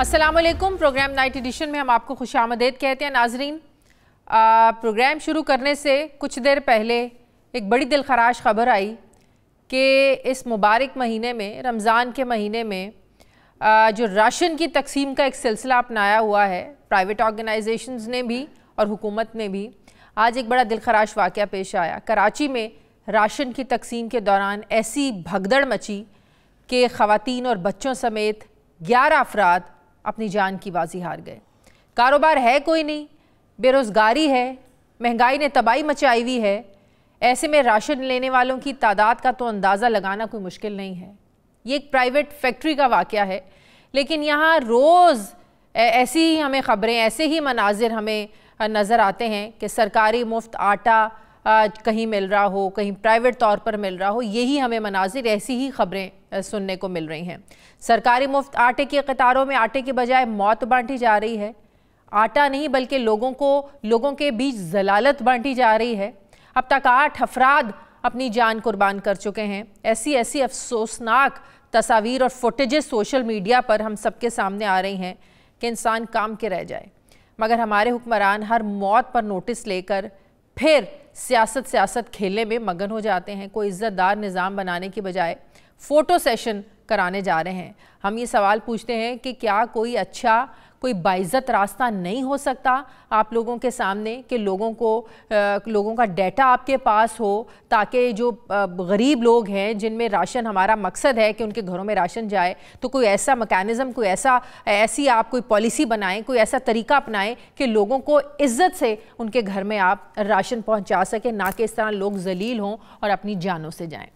अस्सलामुअलैकुम। Programme night addition में हम आपको खुशामदीद कहते हैं। नाजरीन, प्रोग्राम शुरू करने से कुछ देर पहले एक बड़ी दिलखराश ख़बर आई कि इस मुबारक महीने में, रमज़ान के महीने में, जो राशन की तकसीम का एक सिलसिला अपनाया हुआ है प्राइवेट ऑर्गेनाइजेशंस ने भी और हुकूमत ने भी, आज एक बड़ा दिलखराश वाक़या पेश आया। कराची में राशन की तकसीम के दौरान ऐसी भगदड़ मची कि ख़वातीन और बच्चों समेत 11 अफराद अपनी जान की बाजी हार गए। कारोबार है कोई नहीं, बेरोज़गारी है, महंगाई ने तबाही मचाई हुई है। ऐसे में राशन लेने वालों की तादाद का तो अंदाज़ा लगाना कोई मुश्किल नहीं है। ये एक प्राइवेट फैक्ट्री का वाक़या है, लेकिन यहाँ रोज़ ऐसी ही हमें ख़बरें, ऐसे ही मनाजिर हमें नज़र आते हैं कि सरकारी मुफ्त आटा कहीं मिल रहा हो, कहीं प्राइवेट तौर पर मिल रहा हो। यही हमें मनाजिर, ऐसी ही ख़बरें सुनने को मिल रही हैं। सरकारी मुफ्त आटे की कतारों में आटे के बजाय मौत बांटी जा रही है। आटा नहीं बल्कि लोगों के बीच जलालत बांटी जा रही है। अब तक 8 अफराद अपनी जान कुर्बान कर चुके हैं। ऐसी अफसोसनाक तस्वीर और फुटेजेस सोशल मीडिया पर हम सबके सामने आ रही हैं कि इंसान काम के रह जाए। मगर हमारे हुक्मरान हर मौत पर नोटिस लेकर फिर सियासत खेलने में मगन हो जाते हैं। कोई इज़्ज़तदार निज़ाम बनाने की बजाय फ़ोटो सेशन कराने जा रहे हैं। हम ये सवाल पूछते हैं कि क्या कोई बाइज़्ज़त रास्ता नहीं हो सकता आप लोगों के सामने कि लोगों का डाटा आपके पास हो, ताकि जो गरीब लोग हैं जिनमें राशन, हमारा मकसद है कि उनके घरों में राशन जाए, तो कोई ऐसा मैकेनिज़्म, ऐसी आप कोई पॉलिसी बनाएं, कोई ऐसा तरीका अपनाएं कि लोगों को इज़्ज़त से उनके घर में आप राशन पहुंचा सकें, ना कि इस तरह लोग जलील हों और अपनी जानों से जाएं।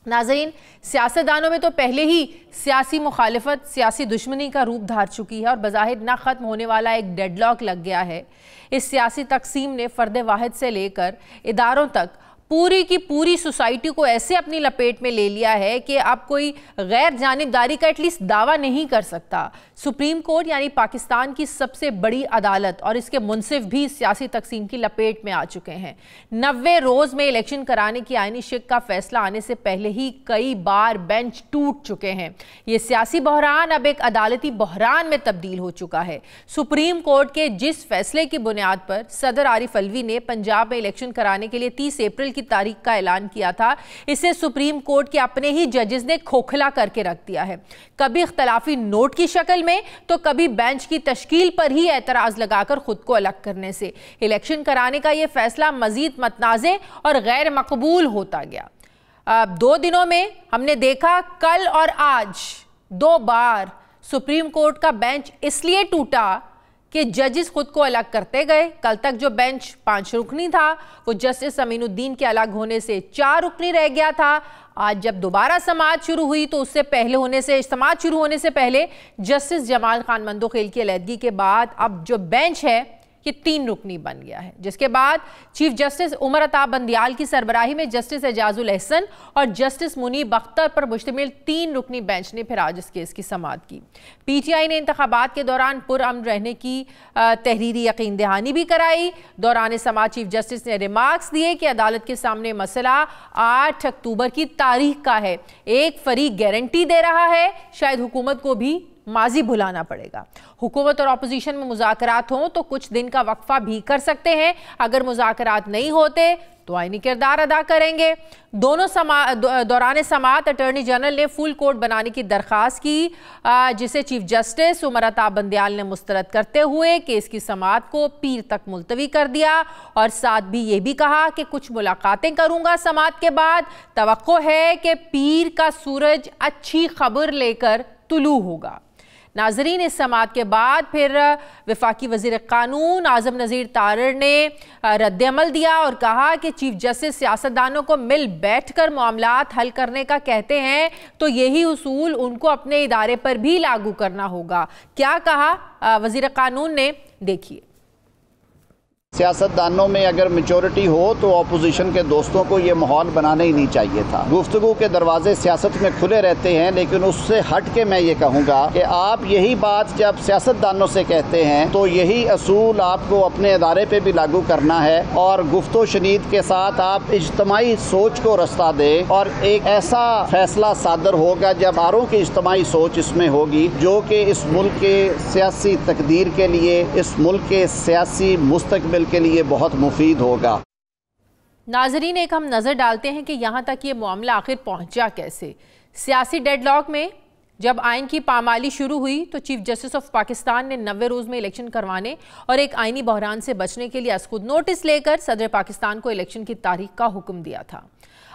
नाज़रीन, सियासतदानों में तो पहले ही सियासी मुखालिफत सियासी दुश्मनी का रूप धार चुकी है और बज़ाहिर ना ख़त्म होने वाला एक डेडलॉक लग गया है। इस सियासी तकसीम ने फ़र्द वाहिद से लेकर इदारों तक पूरी की पूरी सोसाइटी को ऐसे अपनी लपेट में ले लिया है कि अब कोई गैर जानिबदारी का एटलीस्ट दावा नहीं कर सकता। सुप्रीम कोर्ट यानी पाकिस्तान की सबसे बड़ी अदालत और इसके मुंसिफ भी सियासी तकसीम की लपेट में आ चुके हैं। 90 रोज़ में इलेक्शन कराने की आईनी शिक का फैसला आने से पहले ही कई बार बेंच टूट चुके हैं। ये सियासी बहरान अब एक अदालती बहरान में तब्दील हो चुका है। सुप्रीम कोर्ट के जिस फैसले की बुनियाद पर सदर आरिफ अलवी ने पंजाब में इलेक्शन कराने के लिए 30 अप्रैल की तारीख का ऐलान किया था, इसे सुप्रीम कोर्ट के अपने ही जजेस ने खोखला करके रख दिया है। कभी इख्तलाफी नोट की शक्ल में तो कभी बेंच की तश्कील पर ही एतराज लगाकर खुद को अलग करने से इलेक्शन कराने का यह फैसला मजीद मतनाज़े और गैर मकबूल होता गया। 2 दिनों में हमने देखा, कल और आज 2 बार सुप्रीम कोर्ट का बेंच इसलिए टूटा कि जजेस खुद को अलग करते गए। कल तक जो बेंच 5 रुकनी था, वो जस्टिस अमीनुद्दीन के अलग होने से 4 रुकनी रह गया था। आज जब दोबारा समाअत शुरू हुई तो समाअत शुरू होने से पहले जस्टिस जमाल खान मंदोखेल की अलहदगी के बाद अब जो बेंच है ये 3 रुकनी बन गया है, जिसके बाद चीफ जस्टिस उमर अता बंदियाल की सरबराही में जस्टिस एजाजुल एहसन और जस्टिस मुनीब अख्तर पर मुश्तमिल 3 रुकनी बेंच ने फिर आज इस केस की समाअत की। PTI ने इंतखाबात के दौरान पुरअमन रहने की तहरीरी यकीन दहानी भी कराई। दौरान समाअत चीफ जस्टिस ने रिमार्क्स दिए कि अदालत के सामने मसला 8 अक्टूबर की तारीख का है। एक फरीक गारंटी दे रहा है, शायद हुकूमत को भी माजी भुलाना पड़ेगा। हुकूमत और अपोजिशन में मुज़ाकरात हों तो कुछ दिन का वक्फा भी कर सकते हैं। अगर मुज़ाकरात नहीं होते तो आईनी किरदार अदा करेंगे। दौरान समाअत अटॉर्नी जनरल ने फुल कोर्ट बनाने की दरख्वास्त की, जिसे चीफ जस्टिस उमर अता बंदियाल ने मुस्तरद करते हुए केस की समाअत को पीर तक मुलतवी कर दिया और साथ भी ये भी कहा कि कुछ मुलाकातें करूंगा समाअत के बाद। तवक्को है कि पीर का सूरज अच्छी खबर लेकर तुलू होगा। नाजरीन, इस समाअत के बाद फिर वफाकी वज़ीर कानून आज़म नज़ीर तारड़ ने रद्द-ए-अमल दिया और कहा कि चीफ जस्टिस सियासतदानों को मिल बैठ कर मामलात हल करने का कहते हैं तो यही उसूल उनको अपने इदारे पर भी लागू करना होगा। क्या कहा वज़ीर कानून ने, देखिए। सियासतदानों में अगर मेचोरिटी हो तो अपोजिशन के दोस्तों को ये माहौल बनाना ही नहीं चाहिए था। गुफ्तगू के दरवाजे सियासत में खुले रहते हैं, लेकिन उससे हट के मैं ये कहूँगा कि आप यही बात जब सियासतदानों से कहते हैं तो यही असूल आपको अपने अदारे पे भी लागू करना है और गुफ्तो शनीद के साथ आप इज्तमाही सोच को रास्ता दें और एक ऐसा फैसला सादर होगा जब आरों की इज्तमाही सोच इसमें होगी जो कि इस मुल्क के सियासी तकदीर के लिए, इस मुल्क के सियासी मुस्तकबिल के लिए बहुत मुफीद होगा। नाजरीन, एक हम नज़र डालते हैं कि यहाँ तक ये मामला आखिर पहुँचा कैसे। सियासी डेडलॉक में जब आइन की पामाली शुरू हुई तो चीफ जस्टिस ऑफ पाकिस्तान ने 90 रोज़ में इलेक्शन करवाने और एक आइनी बहरान से बचने के लिए असखुद नोटिस लेकर सदर पाकिस्तान को इलेक्शन की तारीख का हुक्म दिया था।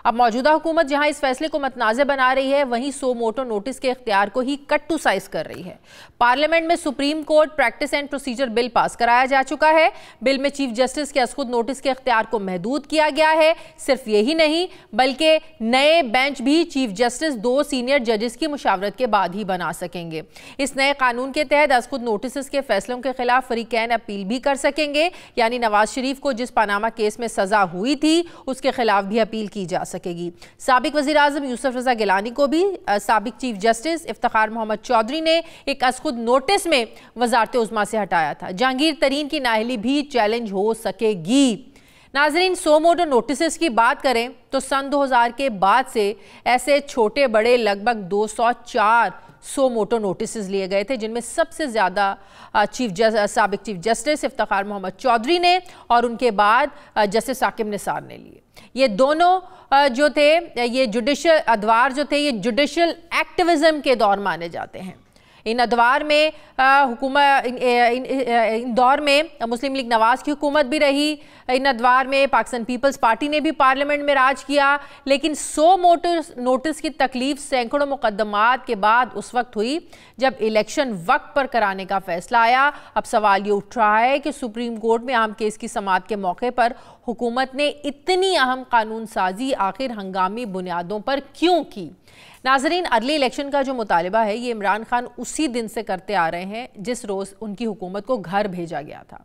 अब मौजूदा हुकूमत जहां इस फैसले को मतनाज़ बना रही है, वहीं सो मोटो नोटिस के इख्तियार को ही कट टू साइज कर रही है। पार्लियामेंट में supreme court practice and procedure bill pass कराया जा चुका है। बिल में चीफ जस्टिस के असखुद नोटिस के इख्तियार को महदूद किया गया है। सिर्फ यही नहीं बल्कि नए बेंच भी चीफ जस्टिस 2 सीनियर जजेस की मुशावरत के बाद ही बना सकेंगे। इस नए कानून के तहत असखुद नोटिस के फैसलों के खिलाफ फरीकैन अपील भी कर सकेंगे, यानी नवाज शरीफ को जिस पनामा केस में सजा हुई थी उसके खिलाफ भी अपील की जा सकेगी। साबिक वज़ीर आज़म यूसुफ रज़ा गिलानी को भी साबिक चीफ जस्टिस इफ्तिखार मोहम्मद चौधरी ने एक असखुद नोटिस में वज़ारत उज़्मा से हटाया था। जहांगीर तरीन की नाअहली भी चैलेंज हो सकेगी। नाजरीन, सो मोटो नोटिस की बात करें तो सन 2000 के बाद से ऐसे छोटे बड़े लगभग 204 सो मोटो नोटिस लिए गए थे, जिनमें सबसे ज़्यादा साबिक चीफ जस्टिस इफ्तिखार मोहम्मद चौधरी ने और उनके बाद जस्टिस साकिब निसार ने लिए। ये दोनों जो थे, ये जुडिशल अदवार जो थे, ये जुडिशल एक्टिविज्म के दौर माने जाते हैं। इन अदवार में इन दौर में मुस्लिम लीग नवाज की हुकूमत भी रही। इन अदवार में पाकिस्तान पीपल्स पार्टी ने भी पार्लियामेंट में राज किया। लेकिन सो मोटो नोटिस की तकलीफ सैकड़ों मुकदमात के बाद उस वक्त हुई जब इलेक्शन वक्त पर कराने का फैसला आया। अब सवाल ये उठ रहा है कि सुप्रीम कोर्ट में अहम केस की समाअत के मौके पर हुकूमत ने इतनी अहम कानून साजी आखिर हंगामी बुनियादों पर क्यों की। नाजरीन, अर्ली इलेक्शन का जो मुतालिबा है ये इमरान खान उसी दिन से करते आ रहे हैं जिस रोज़ उनकी हुकूमत को घर भेजा गया था।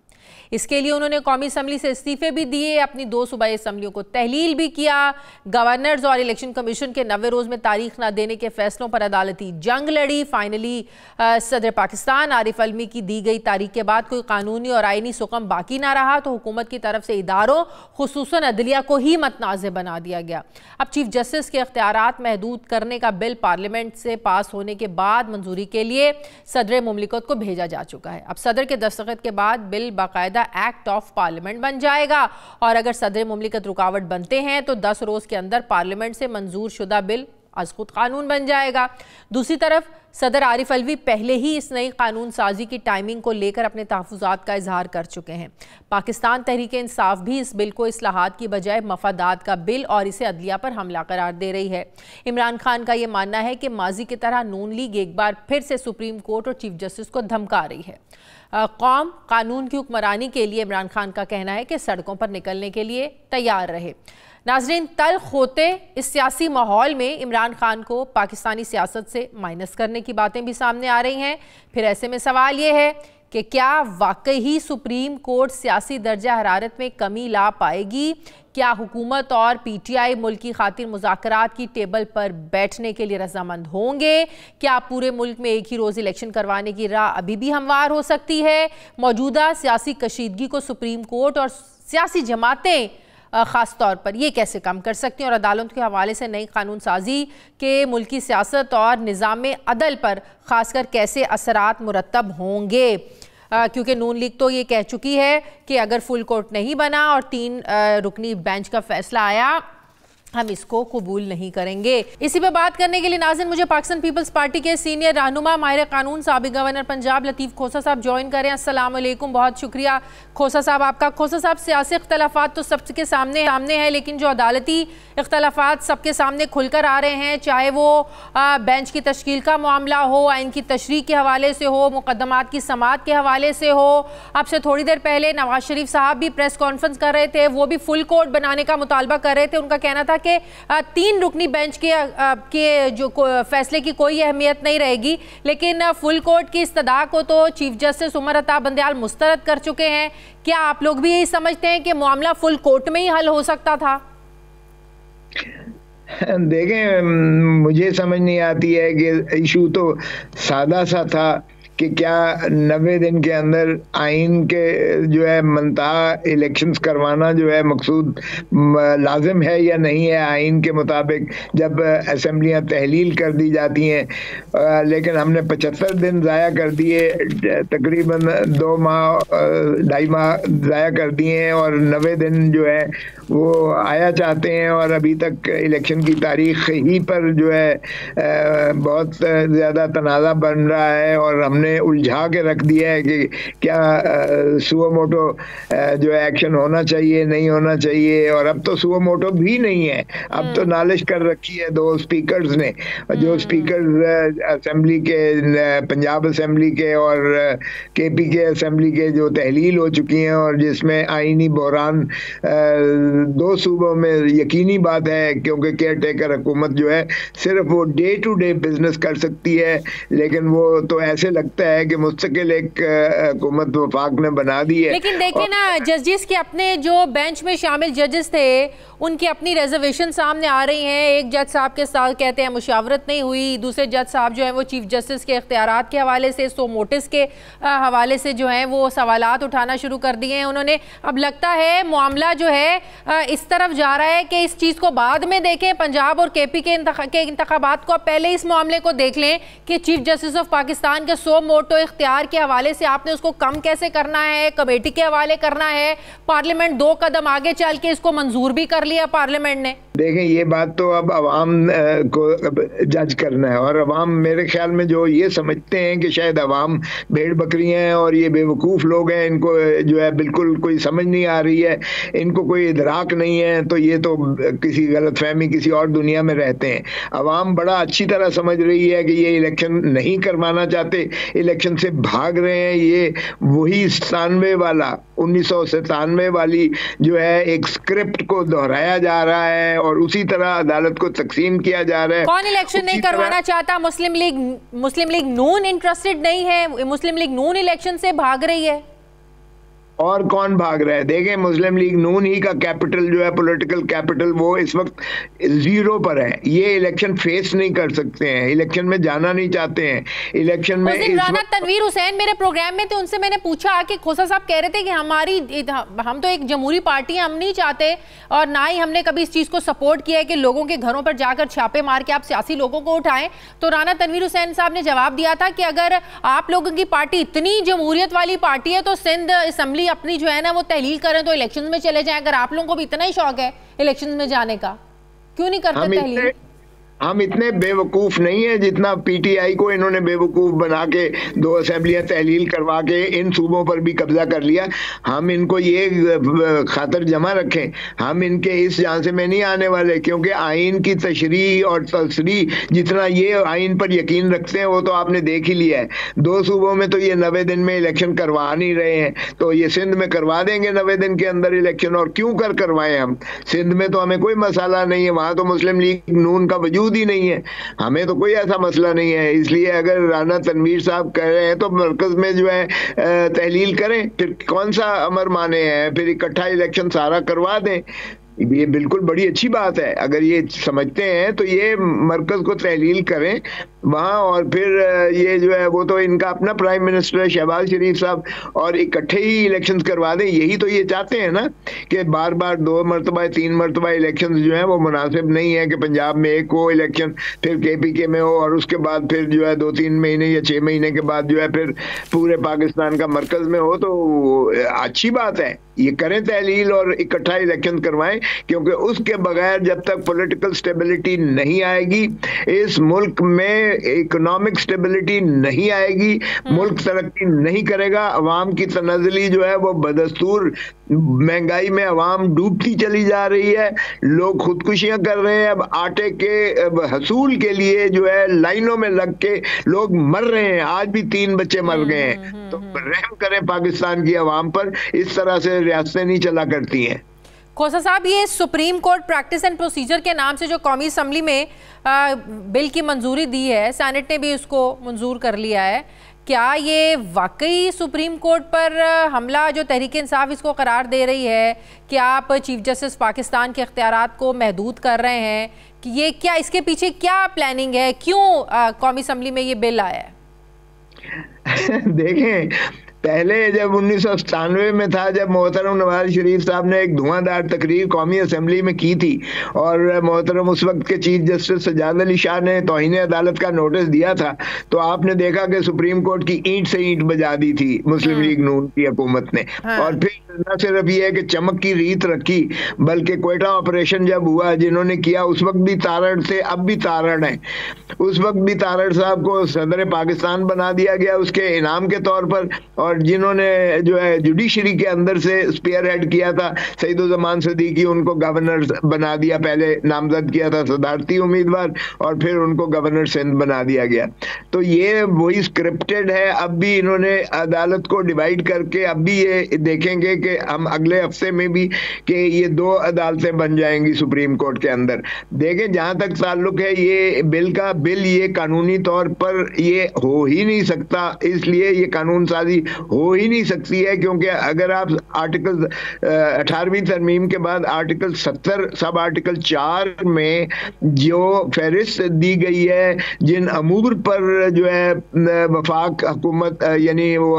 इसके लिए उन्होंने कौमी असम्बली से इस्तीफे भी दिए, अपनी 2 सूबाई असम्बलियों को तहलील भी किया। गवर्नर्स और इलेक्शन कमीशन के 90 रोज़ में तारीख ना देने के फैसलों पर अदालती जंग लड़ी। फाइनली सदर पाकिस्तान आरिफ अलवी की दी गई तारीख के बाद कोई कानूनी और आइनी सुकम बाकी ना रहा तो हुकूमत की तरफ से इदारों खुसूसन अदलिया को ही मतनाज़ बना दिया गया। अब चीफ जस्टिस के इख्तियारात महदूद करने का बिल पार्लियामेंट से पास होने के बाद मंजूरी के लिए सदर मुमलिकत को भेजा जा चुका है। अब सदर के दस्तखत के बाद बिल बाकायदा एक्ट ऑफ पार्लियामेंट बन जाएगा और अगर सदर मुमलिकत रुकावट बनते हैं तो 10 रोज़ के अंदर पार्लियामेंट से मंजूर शुदा बिल आज खुद कानून बन जाएगा। दूसरी तरफ सदर आरिफ अलवी पहले ही इस नई कानून साजी की टाइमिंग को लेकर अपने तहफ़्फ़ुज़ात का इजहार कर चुके हैं। पाकिस्तान तहरीक इंसाफ भी इस बिल को इस्लाहात की बजाय मफादात का बिल और इसे अदलिया पर हमला करार दे रही है। इमरान खान का ये मानना है कि माजी की तरह नून लीग एक बार फिर से सुप्रीम कोर्ट और चीफ जस्टिस को धमका रही है। कौम कानून की हुक्मरानी के लिए इमरान खान का कहना है कि सड़कों पर निकलने के लिए तैयार रहे। नाजरीन, तल्ख होते इस सियासी माहौल में इमरान खान को पाकिस्तानी सियासत से माइनस करने की बातें भी सामने आ रही हैं। फिर ऐसे में सवाल ये है कि क्या वाकई ही सुप्रीम कोर्ट सियासी दर्जा हरारत में कमी ला पाएगी? क्या हुकूमत और PTI मुल्क की खातिर मुज़ाकरात की टेबल पर बैठने के लिए रजामंद होंगे? क्या पूरे मुल्क में एक ही रोज़ इलेक्शन करवाने की राह अभी भी हमवार हो सकती है? मौजूदा सियासी कशीदगी को सुप्रीम कोर्ट और सियासी जमातें ख़ास तौर पर ये कैसे कम कर सकती हैं और अदालत के हवाले से नई कानून साजी के मुल्की सियासत और निज़ाम अदल पर ख़ासकर कैसे असरात मुरतब होंगे? क्योंकि नून लीग तो ये कह चुकी है कि अगर फुल कोर्ट नहीं बना और 3 रुकनी बेंच का फैसला आया हम इसको कबूल नहीं करेंगे। इसी पे बात करने के लिए नाज़रीन मुझे पाकिस्तान पीपल्स पार्टी के सीनियर रहनुमा माहिर कानून साबिक गवर्नर पंजाब लतीफ़ खोसा साहब ज्वाइन कर रहे हैं। अस्सलाम वालेकुम, बहुत शुक्रिया खोसा साहब आपका। खोसा साहब, सियासी इख्तलाफात तो सबके सामने है, लेकिन जो अदालती इख्तलाफात सबके सामने खुलकर आ रहे हैं, चाहे वो बेंच की तश्कील का मामला हो, आइन की तशरीह के हवाले से हो, मुकदमात की समाअत के हवाले से हो। आपसे थोड़ी देर पहले नवाज शरीफ साहब भी प्रेस कॉन्फ्रेंस कर रहे थे, वो भी फुल कोर्ट बनाने का मुतालबा कर रहे थे। उनका कहना था के 3 रुकनी बेंच के जो फैसले की कोई अहमियत नहीं रहेगी, लेकिन फुल कोर्ट की इस्तदा को तो चीफ जस्टिस उमर अता बंदयाल मुस्तरद कर चुके हैं। क्या आप लोग भी यही समझते हैं कि मामला फुल कोर्ट में ही हल हो सकता था? देखें, मुझे समझ नहीं आती है कि इशू तो सादा सा था कि क्या 90 दिन के अंदर आइन के जो है मनता इलेक्शंस करवाना जो है मकसूद लाजिम है या नहीं है आइन के मुताबिक, जब असेंबलियां तहलील कर दी जाती हैं। लेकिन हमने 75 दिन ज़ाया कर दिए, तकरीबन 2 माह 2.5 माह ज़ाया कर दिए हैं, और 90 दिन जो है वो आया चाहते हैं, और अभी तक इलेक्शन की तारीख ही पर जो है बहुत ज़्यादा तनाज़ा बन रहा है, और हमने उलझा के रख दिया है कि क्या सुओ मोटो जो है एक्शन होना चाहिए नहीं होना चाहिए। और अब तो सुओ मोटो भी नहीं है, अब तो नालिश कर रखी है 2 स्पीकर्स ने, जो स्पीकर्स असेंबली के, पंजाब असेंबली के और केपी के असेंबली के जो तहलील हो चुकी हैं, और जिसमें आईनी बहरान 2 सूबों में यकीनी बात है, क्योंकि केयर टेकर हुकूमत जो है सिर्फ वो डे टू डे बिजनेस कर सकती है, लेकिन वो तो ऐसे लगता है कि मुस्तकिल एक हुकूमत वफाक ने बना दी है। लेकिन देखें ना, जजेस के अपने जो बेंच में शामिल जजेस थे उनकी अपनी रिजर्वेशन सामने आ रही हैं। एक जज साहब के साथ कहते हैं मुशावरत नहीं हुई, दूसरे जज साहब जो है वो चीफ जस्टिस के इख्तियारात के हवाले से, सो मोटिस के हवाले से जो है वो सवालात उठाना शुरू कर दिए हैं उन्होंने। अब लगता है मामला जो है इस तरफ जा रहा है कि इस चीज़ को बाद में देखें, पंजाब और केपी के इंतखाबात को पहले इस मामले को देख लें कि चीफ जस्टिस ऑफ पाकिस्तान के सो मोटो इख्तियार के हवाले से आपने उसको कम कैसे करना है, कमेटी के हवाले करना है। पार्लियामेंट 2 कदम आगे चल के इसको मंजूर भी कर लिया पार्लियामेंट ने। देखें, ये बात तो अब अवाम को जज करना है, और अवाम मेरे ख्याल में जो ये समझते हैं कि शायद अवाम भेड़ बकरियां हैं और ये बेवकूफ़ लोग हैं, इनको जो है बिल्कुल कोई समझ नहीं आ रही है, इनको कोई इदराक नहीं है, तो ये तो किसी गलत फहमी किसी और दुनिया में रहते हैं। अवाम बड़ा अच्छी तरह समझ रही है कि ये इलेक्शन नहीं करवाना चाहते, इलेक्शन से भाग रहे हैं। ये वही 1997 वाली जो है एक स्क्रिप्ट को दोहराया जा रहा है, और उसी तरह अदालत को तकसीम किया जा रहा है। कौन इलेक्शन नहीं करवाना चाहता? मुस्लिम लीग नून इंटरेस्टेड नहीं है, मुस्लिम लीग नून इलेक्शन से भाग रही है। और कौन भाग रहा है? देखें, मुस्लिम लीग नून ही का कैपिटल जो है, पॉलिटिकल कैपिटल, वो इस वक्त 0 पर है। ये इलेक्शन फेस नहीं कर सकते हैं, इलेक्शन में जाना नहीं चाहते हैं। इलेक्शन में राना तनवीर हुसैन मेरे प्रोग्राम में थे, उनसे मैंने पूछा कि खोसा साहब कह रहे थे कि हम तो एक जमहूरी पार्टी, हम नहीं चाहते और ना ही हमने कभी इस चीज़ को सपोर्ट किया है कि लोगों के घरों पर जाकर छापे मार के आप सियासी लोगों को उठाएं। तो राना तनवीर हुसैन साहब ने जवाब दिया था कि अगर आप लोगों की पार्टी इतनी जमहूरियत वाली पार्टी है तो सिंध असम्बली अपनी जो है ना वो तहलील करें, तो इलेक्शंस में चले जाएं। अगर आप लोगों को भी इतना ही शौक है इलेक्शंस में जाने का, क्यों नहीं करते तहलील? हम इतने बेवकूफ़ नहीं है जितना पीटीआई को इन्होंने बेवकूफ़ बना के 2 असेंबलियां तहलील करवा के इन सूबों पर भी कब्जा कर लिया। हम इनको ये खातर जमा रखें, हम इनके इस झांसे में नहीं आने वाले, क्योंकि आइन की तशरीह और तसरीह जितना ये आइन पर यकीन रखते हैं वो तो आपने देख ही लिया है। 2 सूबों में तो ये 90 दिन में इलेक्शन करवा नहीं रहे हैं, तो ये सिंध में करवा देंगे 90 दिन के अंदर इलेक्शन। और क्यों करवाएं हम? सिंध में तो हमें कोई मसाला नहीं है, वहाँ तो मुस्लिम लीग नून का वजूद ही नहीं है, हमें तो कोई ऐसा मसला नहीं है। इसलिए अगर राना तनवीर साहब कह रहे हैं तो मरकज में जो है तहलील करें, फिर कौन सा अमर माने हैं, फिर इकट्ठा इलेक्शन सारा करवा दें। ये बिल्कुल बड़ी अच्छी बात है। अगर ये समझते हैं तो ये मरकज को तहलील करें वहाँ, और फिर ये जो है वो तो इनका अपना प्राइम मिनिस्टर है शहबाज शरीफ साहब, और इकट्ठे ही इलेक्शंस करवा दें। यही तो ये चाहते हैं ना कि बार बार 2 मरतबा 3 मरतबा इलेक्शंस जो है वो मुनासिब नहीं है कि पंजाब में एक हो इलेक्शन, फिर केपी के में हो, और उसके बाद फिर जो है 2-3 महीने या 6 महीने के बाद जो है फिर पूरे पाकिस्तान का मरकज में हो। तो अच्छी बात है, ये करें तहलील और इकट्ठा इलेक्शन करवाएं, क्योंकि उसके बगैर जब तक पॉलिटिकल स्टेबिलिटी नहीं आएगी, इस मुल्क में इकोनॉमिक स्टेबिलिटी नहीं आएगी, मुल्क तरक्की नहीं करेगा। अवाम की तनज़ली जो है वो बदस्तूर महंगाई में अवाम डूबती चली जा रही है, लोग खुदकुशियां कर रहे हैं। अब आटे के हसूल के लिए जो है लाइनों में लग के लोग मर रहे हैं, आज भी 3 बच्चे मर गए हैं। तो रहम करें पाकिस्तान की अवाम पर, इस तरह से रियासतें नहीं चला करती हैं। खोसा साहब, ये supreme court practice and procedure के नाम से जो कौमी असम्बली में बिल की मंजूरी दी है, सेनेट ने भी उसको मंजूर कर लिया है, क्या ये वाकई सुप्रीम कोर्ट पर हमला जो तहरीक इंसाफ इसको करार दे रही है कि आप चीफ जस्टिस पाकिस्तान के इख्तियारात को महदूद कर रहे हैं, कि ये क्या, इसके पीछे क्या प्लानिंग है, क्यों कौमी असम्बली में ये बिल आया है? देखें, पहले जब 1997 में था, जब मोहतरम नवाज शरीफ साहब ने एक धुआंधार तकरीर कौमी असम्बली में की थी और मोहतरम उस वक्त के चीफ जस्टिस सज्जाद अली शाह ने तौहीन अदालत का नोटिस दिया था, तो आपने देखा कि सुप्रीम कोर्ट की ईंट से ईंट बजा दी थी मुस्लिम लीग नून की हुकूमत ने। और फिर न सिर्फ ये कि चमक की रीत रखी, बल्कि क्वेटा ऑपरेशन जब हुआ, जिन्होंने किया उस वक्त भी तारड़ थे, अब भी तारड़ है। उस वक्त भी तारड़ साहब को सदर पाकिस्तान बना दिया गया उसके इनाम के तौर पर, और जिन्होंने जो है जुडिशरी के अंदर से स्पीयर हेड किया था सईदुज़्ज़मान सिद्दीकी, उनको गवर्नर बना दिया, पहले नामजद किया था सदारती उम्मीदवार और फिर उनको गवर्नर सिंध बना दिया गया। तो ये वही स्क्रिप्टेड है। अब भी इन्होंने अदालत को डिवाइड करके अब भी ये देखेंगे कि हम अगले हफ्ते में भी कि ये 2 अदालतें बन जाएंगी सुप्रीम कोर्ट के अंदर। देखें, जहां तक ताल्लुक है ये बिल का, बिल ये कानूनी तौर पर ये हो ही नहीं सकता, इसलिए ये कानून साजी हो ही नहीं सकती है, क्योंकि अगर आप आर्टिकल 18वीं तरमीम के बाद आर्टिकल 70 सब आर्टिकल 4 में जो फहरिस्त दी गई है जिन अमूर पर जो है वफाक हुकूमत यानी वो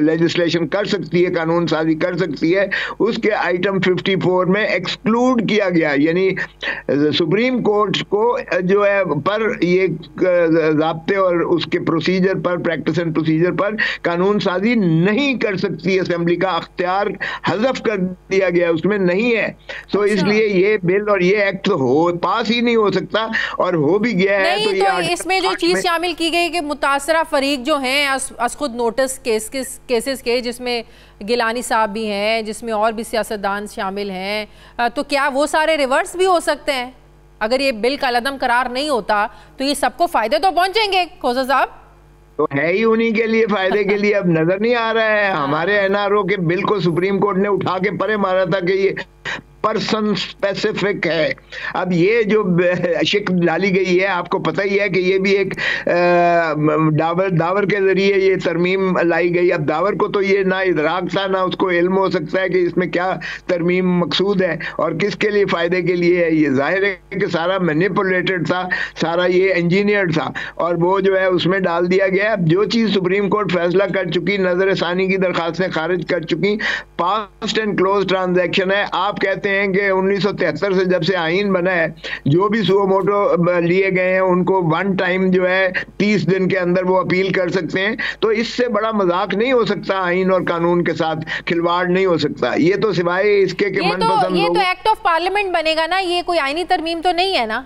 लेजिस्लेशन कर सकती है, कानून साजी कर सकती है, उसके आइटम 54 में एक्सक्लूड किया गया, यानी सुप्रीम कोर्ट को जो है पर ये ज़ाब्ते और उसके प्रोसीजर पर, प्रैक्टिस एंड प्रोसीजर पर कानून साजी नहीं कर सकती। असेंबली का अख्तियार हज़फ कर दिया गया, उसमें नहीं है। तो इसलिए ये बिल और ये एक्ट हो पास ही नहीं हो सकता, और हो भी गया है तो ये इसमें जो चीज शामिल की गई कि मुतासरा फरीक जो हैं असखुद नोटिस केसेस के, जिसमें गिलानी साहब भी हैं, जिसमें और भी सियासतदान शामिल हैं, तो क्या वो सारे रिवर्स भी हो सकते हैं? अगर ये बिल कलअदम करार नहीं होता तो ये सबको फायदे तो पहुंचेंगे खोसा साहब? तो है ही उन्हीं के लिए, फायदे के लिए। अब नजर नहीं आ रहा है हमारे एनआरओ के बिल को सुप्रीम कोर्ट ने उठा के परे मारा था कि ये पर्सन स्पेसिफिक है। अब ये जो शिक डाली गई है, आपको पता ही है कि ये भी एक दावर के जरिए ये तरमीम लाई गई। अब दावर को तो ये ना इदराक था, ना उसको इल्म हो सकता है कि इसमें क्या तरमीम मकसूद है और किसके लिए फ़ायदे के लिए है। ये जाहिर है कि सारा मैनिपुलेटेड था, सारा ये इंजीनियर्ड था, और वो जो है उसमें डाल दिया गया। अब जो चीज़ सुप्रीम कोर्ट फैसला कर चुकी, नजर सानी की दरखास्तें खारिज कर चुकी, पास्ट एंड क्लोज ट्रांजैक्शन है। आप कहते हैं कि 1973 से जब से आइन बना है, जो भी सुओ मोटो लिए गए हैं उनको वन टाइम जो है 30 दिन के अंदर वो अपील कर सकते हैं। तो इससे बड़ा मजाक नहीं हो सकता, आइन और कानून के साथ खिलवाड़ नहीं हो सकता। ये तो सिवाय इसके कि मनपसंद ये तो एक्ट ऑफ पार्लियामेंट बनेगा ना, ये कोई आईनी तरमीम तो नहीं है ना?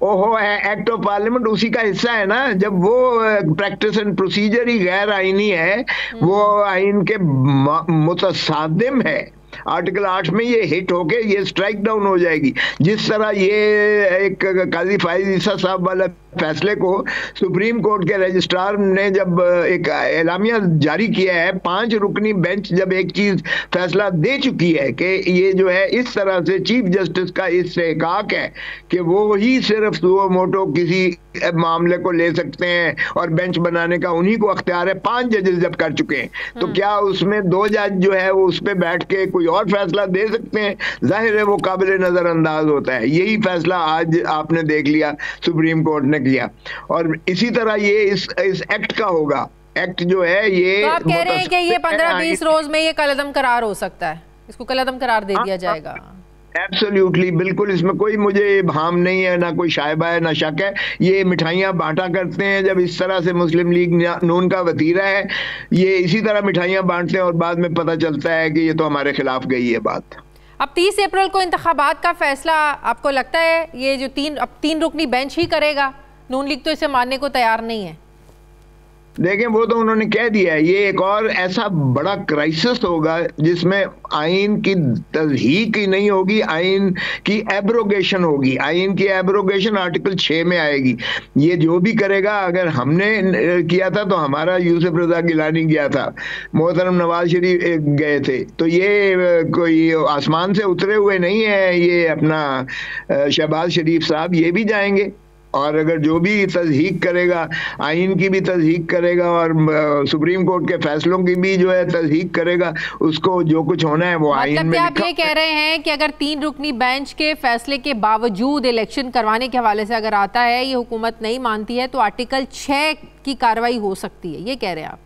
ओहो, एक्ट ऑफ पार्लियामेंट उसी का हिस्सा है ना। जब वो प्रैक्टिस एंड प्रोसीजर ही गैर आईनी है, वो आइन के मुतसादिम है। आर्टिकल 8 में ये हिट होके ये स्ट्राइक डाउन हो जाएगी। जिस तरह ये एक काजी फाइज ईसा साहब वाला फैसले को सुप्रीम कोर्ट के रजिस्ट्रार ने जब एक एलामिया जारी किया है, 5 रुकनी बेंच जब एक चीज फैसला दे चुकी है कि ये जो है इस तरह से चीफ जस्टिस का इससे इकाक है कि वो ही सिर्फ सुओ मोटो किसी मामले को ले सकते हैं और बेंच बनाने का उन्हीं को अख्तियार है, 5 जजेस जब कर चुके हैं, तो क्या उसमें 2 जज जो है वो उस पर बैठ के कोई और फैसला दे सकते हैं? जाहिर है वो काबिल नजरअंदाज होता है। यही फैसला आज आपने देख लिया सुप्रीम कोर्ट ने किया, और इसी तरह ये इस एक्ट का होगा। एक्ट जो है ये, तो आप कह रहे हैं कि ये 15-20 रोज में ये कलअदम करार हो सकता है, इसको कलअदम करार दे दिया जाएगा? एब्सोल्युटली, बिल्कुल, इसमें कोई मुझे भाम नहीं है, ना कोई शायबा है, ना शक है। ये मिठाइयाँ बांटा करते हैं जब इस तरह से मुस्लिम लीग नून का वतीरा है, ये इसी तरह मिठाइयाँ बांटते हैं और बाद में पता चलता है कि ये तो हमारे खिलाफ गई है बात। अब 30 अप्रैल को इंतखाबात का फैसला आपको लगता है ये जो 3 रुकनी बेंच ही करेगा? नून लीग तो इसे मानने को तैयार नहीं है। देखें वो तो उन्होंने कह दिया है, ये एक और ऐसा बड़ा क्राइसिस होगा जिसमें आइन की तस्हीक ही नहीं होगी, आइन की एब्रोगेशन होगी। आइन की एब्रोगेशन आर्टिकल 6 में आएगी। ये जो भी करेगा, अगर हमने किया था तो हमारा यूसुफ रजा गिलानी गया था, मोहतरम नवाज शरीफ गए थे, तो ये कोई आसमान से उतरे हुए नहीं है। ये अपना शहबाज शरीफ साहब ये भी जाएंगे, और अगर जो भी तस्हीक करेगा, आइन की भी तस्हीक करेगा और सुप्रीम कोर्ट के फैसलों की भी जो है तस्हीक करेगा, उसको जो कुछ होना है वो आइन में आप ये कह रहे हैं कि अगर 3 रुकनी बेंच के फैसले के बावजूद इलेक्शन करवाने के हवाले से अगर आता है, ये हुकूमत नहीं मानती है, तो आर्टिकल 6 की कार्रवाई हो सकती है, ये कह रहे हैं आप?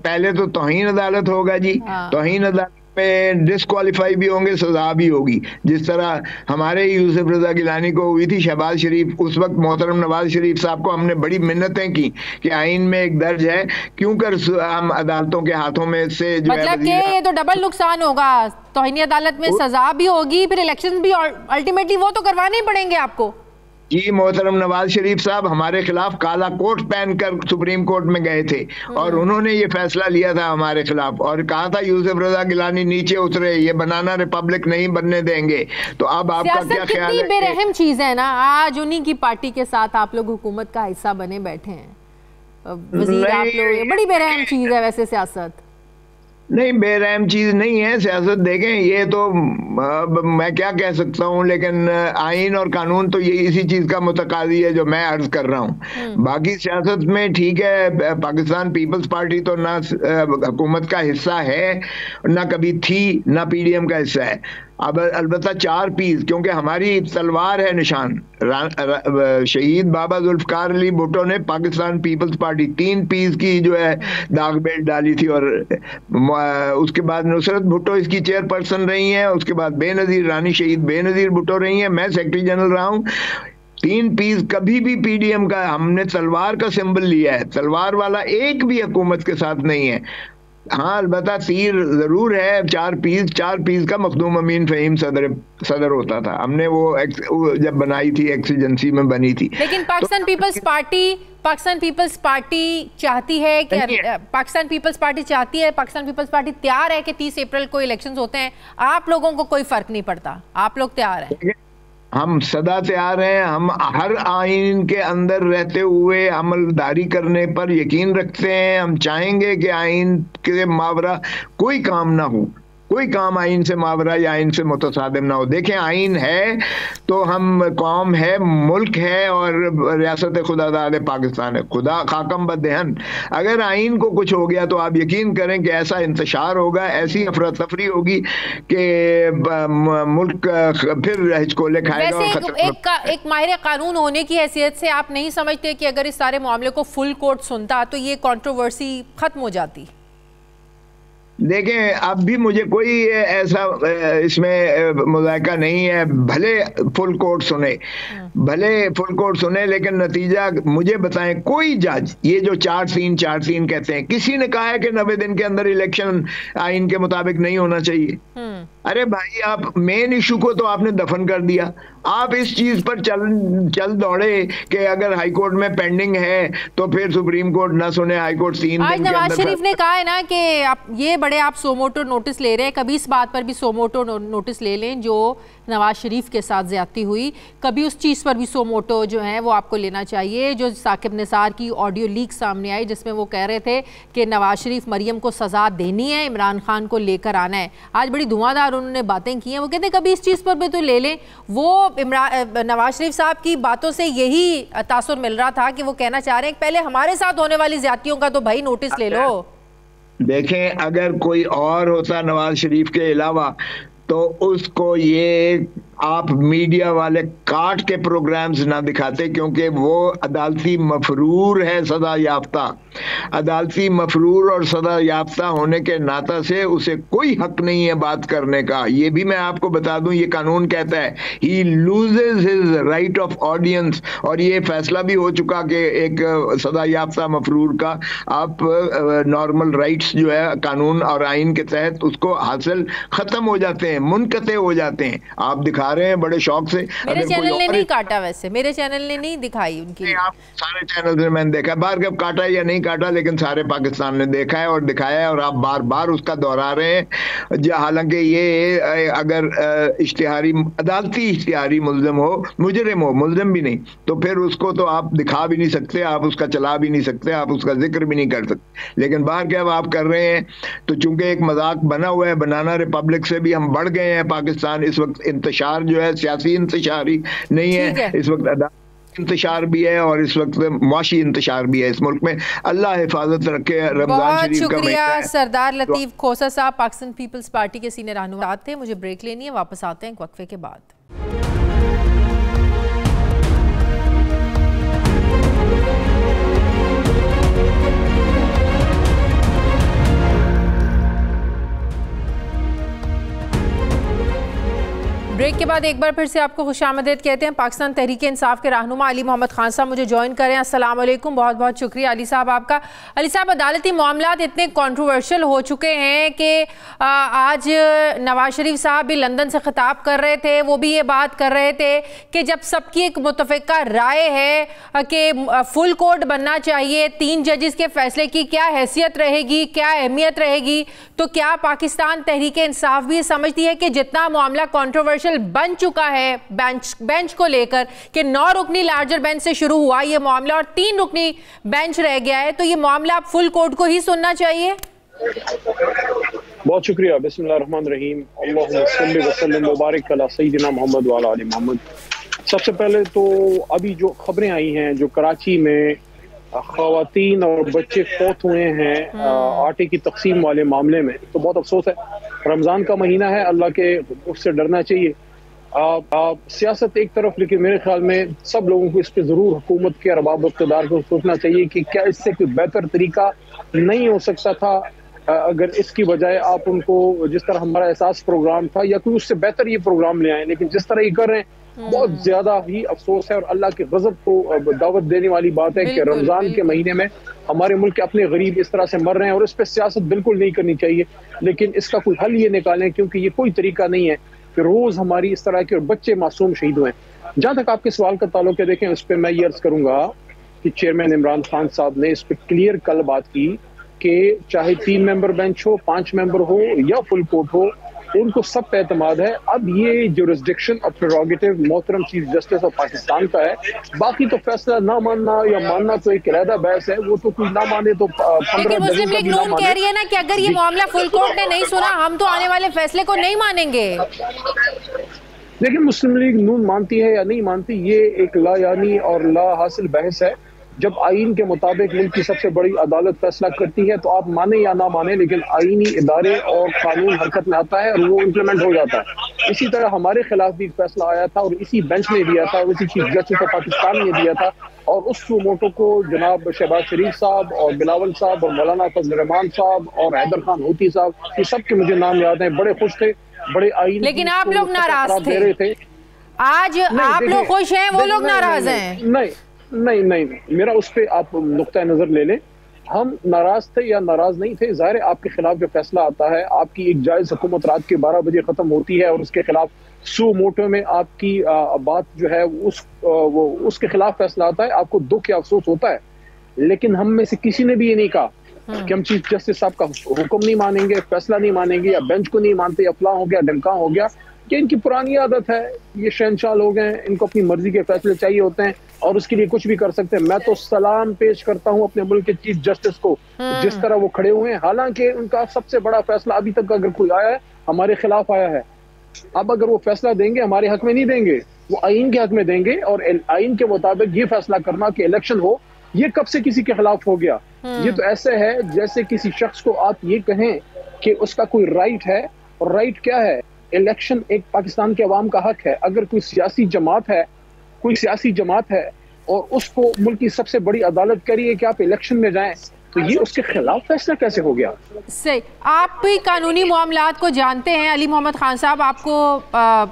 पहले तो तौहीन अदालत होगा जी। हाँ। तौहीन अदालत में डिस्क्वालीफाई भी होंगे, सजा भी होगी, जिस तरह हमारे यूसुफ रजा गिलानी को हुई थी। शहबाज शरीफ, उस वक्त मोहतरम नवाज शरीफ साहब को हमने बड़ी मिन्नतें की कि आइन में एक दर्ज है, क्यों कर हम अदालतों के हाथों में से जो मतलब कि ये तो डबल नुकसान होगा, तौहीनी अदालत में सजा भी होगी, फिर इलेक्शन भी, अल्टीमेटली वो तो करवाने ही पड़ेंगे आपको। जी, मोहतरम नवाज शरीफ साहब हमारे खिलाफ काला कोट पहनकर सुप्रीम कोर्ट में गए थे और उन्होंने ये फैसला लिया था हमारे खिलाफ, और कहा था यूसुफ रजा गिलानी नीचे उतरे, ये बनाना रिपब्लिक नहीं बनने देंगे। तो अब आपका क्या ख्याल है? बेरहम चीज है ना, आज उन्हीं की पार्टी के साथ आप लोग हुकूमत का हिस्सा बने बैठे हैं, वजीर आप लोग, बड़ी बेरहम चीज है वैसे सियासत। नहीं, बेरहम चीज नहीं है सियासत। देखें, ये तो मैं क्या कह सकता हूँ, लेकिन आइन और कानून तो ये इसी चीज का मुतकादी है जो मैं अर्ज कर रहा हूँ। बाकी सियासत में ठीक है, पाकिस्तान पीपल्स पार्टी तो ना हुकूमत का हिस्सा है, ना कभी थी, ना पीडीएम का हिस्सा है। अब अलबत्ता 4 पीस, क्योंकि हमारी तलवार है निशान। शहीद बाबा जुल्फकार अली भुट्टो ने पाकिस्तान पीपल्स पार्टी 3 पीस की जो है दाग बेल्ट डाली थी, और उसके बाद नुसरत भुट्टो इसकी चेयरपर्सन रही हैं, उसके बाद बेनजीर, रानी शहीद बेनजीर भुट्टो रही हैं, मैं सेक्रेटरी जनरल रहा हूँ। 3 पीस कभी भी पीडीएम का, हमने तलवार का सिंबल लिया है, तलवार वाला एक भी हुकूमत के साथ नहीं है। हाँ, अलबत्ता तीर जरूर है। 4 पीस का मखदूम अमीन फहीम सदर होता था, हमने वो जब बनाई थी, एक्सीजेंसी में बनी थी। लेकिन पाकिस्तान पीपल्स पार्टी चाहती है कि पाकिस्तान पीपल्स पार्टी तैयार है कि 30 अप्रैल को इलेक्शंस होते हैं, आप लोगों को कोई फर्क नहीं पड़ता, आप लोग तैयार हैं? हम सदा तैयार हैं। हम हर आइन के अंदर रहते हुए अमलदारी करने पर यकीन रखते हैं। हम चाहेंगे कि आइन के मावरा कोई काम ना हो, कोई काम आइन से मावरा या आइन से मुतसादिम ना हो। देखें, आइन है तो हम कौम है, मुल्क है, और रियासत खुदादाद पाकिस्तान है, खुदा खाकम बदहन। अगर आइन को कुछ हो गया तो आप यकीन करें कि ऐसा इंतशार होगा, ऐसी अफरा तफरी होगी कि मुल्क फिर हिचकोले खाएगा। वैसे एक माहिर कानून होने की हैसियत से आप नहीं समझते कि अगर इस सारे मामले को फुल कोर्ट सुनता तो ये कंट्रोवर्सी खत्म हो जाती? देखें, अब भी मुझे कोई ऐसा इसमें मुज़ायका नहीं है, भले फुल कोर्ट सुने, लेकिन नतीजा मुझे बताएं कोई जज, ये जो 4-3 कहते हैं, किसी ने कहा है कि 90 दिन के अंदर इलेक्शन आइन के मुताबिक नहीं होना चाहिए? अरे भाई, आप मेन इशू को तो आपने दफन कर दिया। आप इस चीज पर चल दौड़े कि अगर हाई कोर्ट में पेंडिंग है तो फिर सुप्रीम कोर्ट ना सुने, हाई कोर्ट 3 दिन के अंदर। नवाज शरीफ ने कहा है ना कि आप सोमोटो नोटिस ले रहे हैं, कभी इस बात पर भी सोमोटो नोटिस ले लें जो नवाज शरीफ के साथ ज्यादती हुई, कभी उस चीज़ पर भी सोमोटो जो है वो आपको लेना चाहिए। जो साकिब निसार की ऑडियो लीक सामने आई जिसमें वो कह रहे थे कि नवाज शरीफ मरियम को सज़ा देनी है, इमरान खान को लेकर आना है, आज बड़ी धुआंधार उन्होंने बातें की हैं। वो कहते हैं कभी इस चीज़ पर भी तो ले लें। वो नवाज शरीफ साहब की बातों से यही तासुर मिल रहा था कि वो कहना चाह रहे हैं कि पहले हमारे साथ होने वाली ज्यादतियों का तो भाई नोटिस ले लो। देखें, अगर कोई और होता नवाज शरीफ के अलावा तो उसको ये आप मीडिया वाले काट के प्रोग्राम्स ना दिखाते, क्योंकि वो अदालती मफरूर है, सदा याफ्ता। अदालती मफरूर और सदा याफ्ता होने के नाता से उसे कोई हक नहीं है बात करने का। ये भी मैं आपको बता दूं, ये कानून कहता है ही loses his right of audience, और ये फैसला भी हो चुका कि एक सदा याफ्ता मफरूर का आप नॉर्मल राइट्स जो है कानून और आइन के तहत उसको हासिल खत्म हो जाते हैं, मुनक़ते हो जाते हैं। आप दिखा दिखा रहे हैं बड़े शौक से। मेरे चैनल ने नहीं काटा, वैसे मेरे चैनल ने नहीं दिखाई उनकी। आप सारे चैनल से मैंने देखा, बाहर कब काटा या नहीं काटा, लेकिन सारे पाकिस्तान ने देखा है और दिखाया है, और आप बार बार उसका दोहरा रहे हैं। हालांकि ये अगर इश्तिहारी अदालती इश्तिहारी मुल्जिम हो, मुजरिम हो, मुल्जिम भी नहीं, तो फिर उसको तो आप दिखा भी नहीं सकते, आप उसका चला भी नहीं सकते, आप उसका जिक्र भी नहीं कर सकते। लेकिन बाहर क्या आप कर रहे हैं, तो चूंकि एक मजाक बना हुआ है, बनाना रिपब्लिक से भी हम बढ़ गए हैं पाकिस्तान। इस वक्त इंतशार जो है सियासी इंतशार ही नहीं है, इस वक्त अदालती इंतशार भी है और इस वक्त मुआशी इंतशार भी है इस मुल्क में। अल्लाह हिफाजत रखे। रमजान शरीफ का महीना है। सरदार लतीफ खोसा साहब पाकिस्तान पीपल्स पार्टी के सीनियर रहनुमा थे। मुझे ब्रेक लेनी है, वापस आते हैं एक वक्फे के बाद। ब्रेक के बाद एक बार फिर से आपको खुशामदीद कहते हैं। पाकिस्तान तहरीक इंसाफ के रहनुमा अली मोहम्मद खान साहब मुझे ज्वाइन करें। अस्सलाम वालेकुम, बहुत बहुत शुक्रिया अली साहब आपका। अली साहब, अदालती मामलात इतने कंट्रोवर्शियल हो चुके हैं कि आज नवाज शरीफ साहब भी लंदन से खिताब कर रहे थे, वो भी ये बात कर रहे थे कि जब सबकी एक मुतफ़िका राय है कि फुल कोर्ट बनना चाहिए, 3 जजेस के फैसले की क्या हैसियत रहेगी, क्या अहमियत रहेगी, तो क्या पाकिस्तान तहरीक इंसाफ भी समझती है कि जितना मामला कंट्रोवर्शियल बन चुका है बेंच को लेकर कि 9 रुकनी लार्जर बेंच से शुरू हुआ ये मामला और 3 रुकनी बेंच रह गया है, तो ये मामला अब फुल कोर्ट को ही सुनना चाहिए? बहुत शुक्रिया। बिस्मिल्लाहिर्रहमानिर्रहीम। अल्लाहुम्मा सल्लि व सल्लिम मुबारक अला सय्यिदिना मोहम्मद व अला आलि मोहम्मद। सबसे पहले तो अभी जो खबरें आई हैं, जो कराची में ख़वातीन और बच्चे फौत हुए हैं आटे की तकसीम वाले मामले में, तो बहुत अफसोस है। रमज़ान का महीना है, अल्लाह के उससे डरना चाहिए। सियासत एक तरफ, लेकिन मेरे ख्याल में सब लोगों को इस पर ज़रूर हुकूमत के अरबाब इक़्तिदार को सोचना चाहिए कि क्या इससे कोई बेहतर तरीका नहीं हो सकता था, अगर इसकी बजाय आप उनको जिस तरह हमारा एहसास प्रोग्राम था या कोई उससे बेहतर ये प्रोग्राम ले आए। लेकिन जिस तरह ये कर रहे हैं बहुत ज्यादा ही अफसोस है और अल्लाह के गजब को दावत देने वाली बात है कि रमजान के महीने में हमारे मुल्क के अपने गरीब इस तरह से मर रहे हैं और इस पर सियासत बिल्कुल नहीं करनी चाहिए। लेकिन इसका कोई हल ये निकालें, क्योंकि ये कोई तरीका नहीं है कि रोज हमारी इस तरह के और बच्चे मासूम शहीद हुए। जहां तक आपके सवाल का ताल्लुक है, देखें उस पर मैं ये अर्ज करूंगा कि चेयरमैन इमरान खान साहब ने इस पर क्लियर कल बात की कि चाहे 3 मेंबर बेंच हो, 5 मेंबर हो या फुल कोर्ट हो, उनको सब पे एतमाद है। अब ये जुरिस्डिक्शन और प्रेरोगेटिव मोहतरम चीफ जस्टिस ऑफ पाकिस्तान का है। बाकी तो फैसला ना मानना या मानना तो एक अलग बहस है, वो तो कोई ना माने तो 15 मुस्लिम लीग नून कह रही है ना कि अगर ये मामला फुल कोर्ट ने नहीं सुना, हम तो आने वाले फैसले को नहीं मानेंगे। लेकिन मुस्लिम लीग नून मानती है या नहीं मानती, ये एक ला यानी और ला हासिल बहस है। जब आईन के मुताबिक मुल्क की सबसे बड़ी अदालत फैसला करती है तो आप माने या ना माने, लेकिन आईनी इदारे और कानून हरकत में आता है और वो इम्प्लीमेंट हो जाता है। इसी तरह हमारे खिलाफ भी फैसला आया था और इसी बेंच ने दिया था, इसी चीफ जस्टिस ऑफ पाकिस्तान ने दिया था, और उस सुमोटो को जनाब शहबाज शरीफ साहब और बिलावल साहब और मौलाना फजल रहमान साहब और हैदर खान होती साहब, ये सब के मुझे नाम याद है, बड़े खुश थे, बड़े आईन। लेकिन आप लोग नाराज थे। आज आप लोग खुश हैं, वो लोग नाराज हैं। नहीं, मेरा उस पर आप नुक्ता नजर ले लें। हम नाराज थे या नाराज नहीं थे, जाहिर है आपके खिलाफ जो फैसला आता है, आपकी एक जायज हुकूमत रात के 12 बजे खत्म होती है और उसके खिलाफ सुमोटो में आपकी बात जो है उसके खिलाफ फैसला आता है, आपको दुख या अफसोस होता है। लेकिन हम में से किसी ने भी ये नहीं कहा कि हम चीफ जस्टिस साहब का हुक्म नहीं मानेंगे, फैसला नहीं मानेंगे, या बेंच को नहीं मानते, या फलां हो गया ढमका हो गया। कि इनकी पुरानी आदत है, ये शहंशाह लोग हैं, इनको अपनी मर्जी के फैसले चाहिए होते हैं और उसके लिए कुछ भी कर सकते हैं। मैं तो सलाम पेश करता हूं अपने मुल्क के चीफ जस्टिस को, जिस तरह वो खड़े हुए हैं। हालांकि उनका सबसे बड़ा फैसला अभी तक अगर कोई आया है, हमारे खिलाफ आया है। अब अगर वो फैसला देंगे, हमारे हक में नहीं देंगे, वो आईन के हक में देंगे। और आईन के मुताबिक ये फैसला करना कि इलेक्शन हो, ये कब से किसी के खिलाफ हो गया? ये तो ऐसे है जैसे किसी शख्स को आप ये कहें कि उसका कोई राइट है, और राइट क्या है? इलेक्शन एक पाकिस्तान के अवाम का हक है। अगर कोई सियासी जमात है और उसको मुल्क की सबसे बड़ी अदालत कह रही है कि आप इलेक्शन में जाएं, तो ये उसके खिलाफ फैसला कैसे हो गया? सही, आप भी कानूनी मामलात को जानते हैं अली मोहम्मद खान साहब, आपको